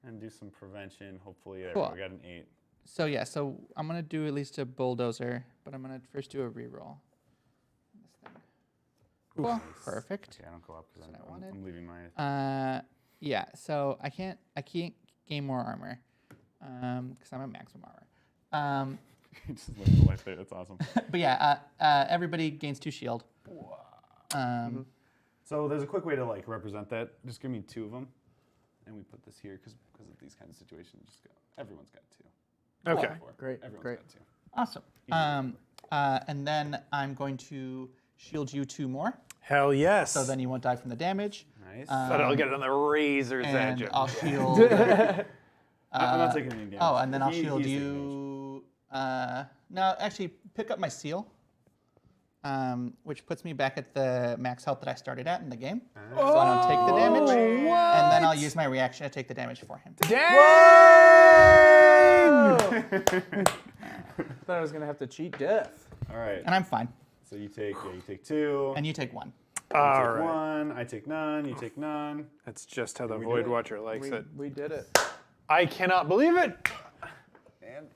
Speaker 2: and do some prevention. Hopefully, there
Speaker 4: Cool.
Speaker 2: we got an 8.
Speaker 4: So yeah, so I'm gonna do at least a bulldozer, but I'm gonna first do a reroll. This thing. Cool. Perfect.
Speaker 2: Okay, I don't go up because
Speaker 4: That's what I wanted.
Speaker 2: I'm leaving my.
Speaker 4: Yeah. So I can't gain more armor, because I'm at maximum armor.
Speaker 2: Just living the life there. That's awesome.
Speaker 4: But yeah, everybody gains 2 shield.
Speaker 2: So there's a quick way to like represent that. Just give me 2 of them, and we put this here because of these kind of situations. Just go. Everyone's got 2.
Speaker 1: Okay.
Speaker 3: Great,
Speaker 2: Everyone's
Speaker 3: great.
Speaker 2: got 2.
Speaker 4: Awesome. And then I'm going to shield you 2 more,
Speaker 1: Hell yes.
Speaker 4: so then you won't die from the damage.
Speaker 2: Nice.
Speaker 1: But I'll get it on the razor's edge.
Speaker 4: And
Speaker 1: of-
Speaker 4: I'll shield.
Speaker 2: I'm not taking any damage.
Speaker 4: Oh, and then I'll
Speaker 2: He's
Speaker 4: shield
Speaker 2: taking
Speaker 4: you. No, actually, pick up my seal, which puts me back at the max health that I started at in the game. So I don't take the damage. And then I'll use my reaction to take the damage for him.
Speaker 3: Thought I was gonna have to cheat death.
Speaker 2: All right.
Speaker 4: And I'm fine.
Speaker 2: So you take 2.
Speaker 4: And you take 1.
Speaker 1: All
Speaker 2: take
Speaker 1: right.
Speaker 2: 1. I take none. You take none.
Speaker 1: That's just how the
Speaker 2: we do
Speaker 1: Void
Speaker 2: it?
Speaker 1: Watcher likes it.
Speaker 3: We did it.
Speaker 1: I cannot believe it.
Speaker 2: And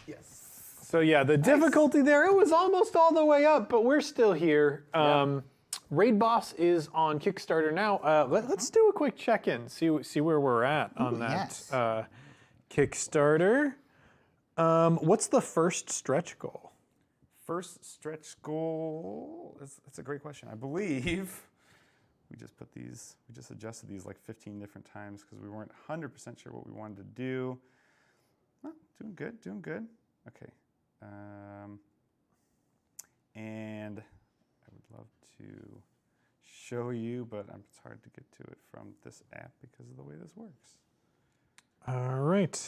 Speaker 2: yes.
Speaker 1: So yeah, the difficulty there, it was almost all the way up, but we're still here. Raid Boss is on Kickstarter now. Let's do a quick check-in, see where we're at on that
Speaker 4: yes.
Speaker 1: Kickstarter. What's the first stretch goal?
Speaker 2: First stretch goal. That's a great question. I believe we just adjusted these like 15 different times because we weren't 100% sure what we wanted to do. Well, doing good. Okay. And I would love to show you, but it's hard to get to it from this app because of the way this works.
Speaker 1: All right.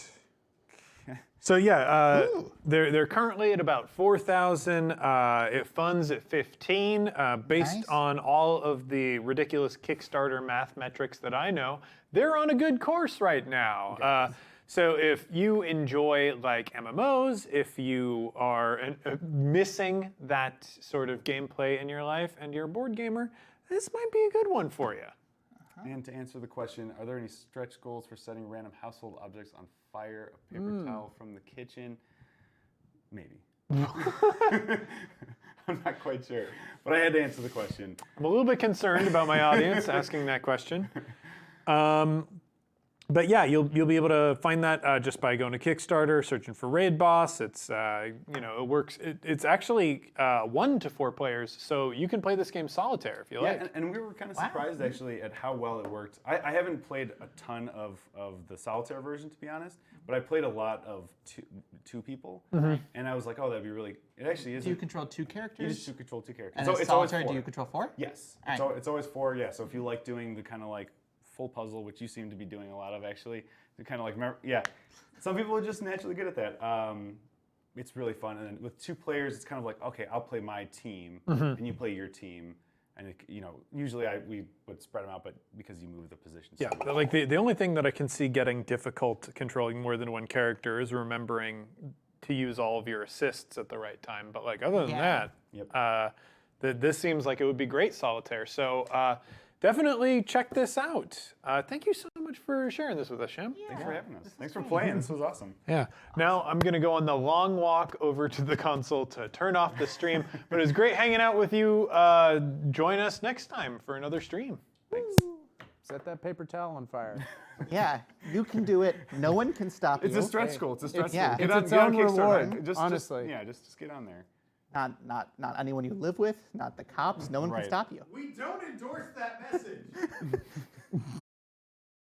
Speaker 1: So yeah, they're currently at about 4,000. It funds at 15, based
Speaker 4: Nice.
Speaker 1: on all of the ridiculous Kickstarter math metrics that I know. They're on a good course right now. So if you enjoy like MMOs, if you are missing that sort of gameplay in your life and you're a board gamer, this might be a good one for you.
Speaker 2: And to answer the question, are there any stretch goals for setting random household objects on fire? A paper towel from the kitchen? Maybe. I'm not quite sure, but I had to answer the question.
Speaker 1: I'm a little bit concerned about my audience asking that question. But yeah, you'll be able to find that just by going to Kickstarter, searching for Raid Boss. It's it works. It's actually 1 to 4 players, so you can play this game solitaire if you like.
Speaker 2: Yeah, and we were kind of surprised actually at how well it worked. I haven't played a ton of the solitaire version, to be honest, but I played a lot of two people, and I was like, oh, that'd be really. It actually is.
Speaker 4: Do you control 2 characters?
Speaker 2: You just control 2 characters.
Speaker 4: And
Speaker 2: So
Speaker 4: in
Speaker 2: it's always
Speaker 4: solitaire,
Speaker 2: 4.
Speaker 4: do you control 4?
Speaker 2: Yes.
Speaker 4: All right.
Speaker 2: It's always 4. Yeah. So if you like doing the kind of like full puzzle, which you seem to be doing a lot of actually, to kind of like some people are just naturally good at that. It's really fun, and then with 2 players, it's kind of like, okay, I'll play my team, and you play your team, and usually we would spread them out, but because you move the positions.
Speaker 1: Yeah, but like the only thing that I can see getting difficult controlling more than one character is remembering to use all of your assists at the right time. But like other than
Speaker 4: Yeah.
Speaker 1: that, this seems like it would be great solitaire. So definitely check this out. Thank you so much for sharing this with us, Shem.
Speaker 2: Thanks for having us. Thanks for playing. This was awesome.
Speaker 1: Yeah. Now I'm going to go on the long walk over to the console to turn off the stream. But it was great hanging out with you. Join us next time for another stream.
Speaker 2: Thanks.
Speaker 3: Set that paper towel on fire.
Speaker 4: Yeah, you can do it. No one can stop
Speaker 2: It's
Speaker 4: you.
Speaker 2: a stretch goal. It's a stretch
Speaker 4: yeah.
Speaker 2: goal.
Speaker 3: It's
Speaker 2: Get
Speaker 3: its
Speaker 2: on
Speaker 3: own
Speaker 2: Kickstarter.
Speaker 3: reward,
Speaker 2: Just
Speaker 3: honestly.
Speaker 2: just get on there.
Speaker 4: Not anyone you live with, not the cops. No one
Speaker 2: Right.
Speaker 4: can stop you.
Speaker 1: We don't endorse that message.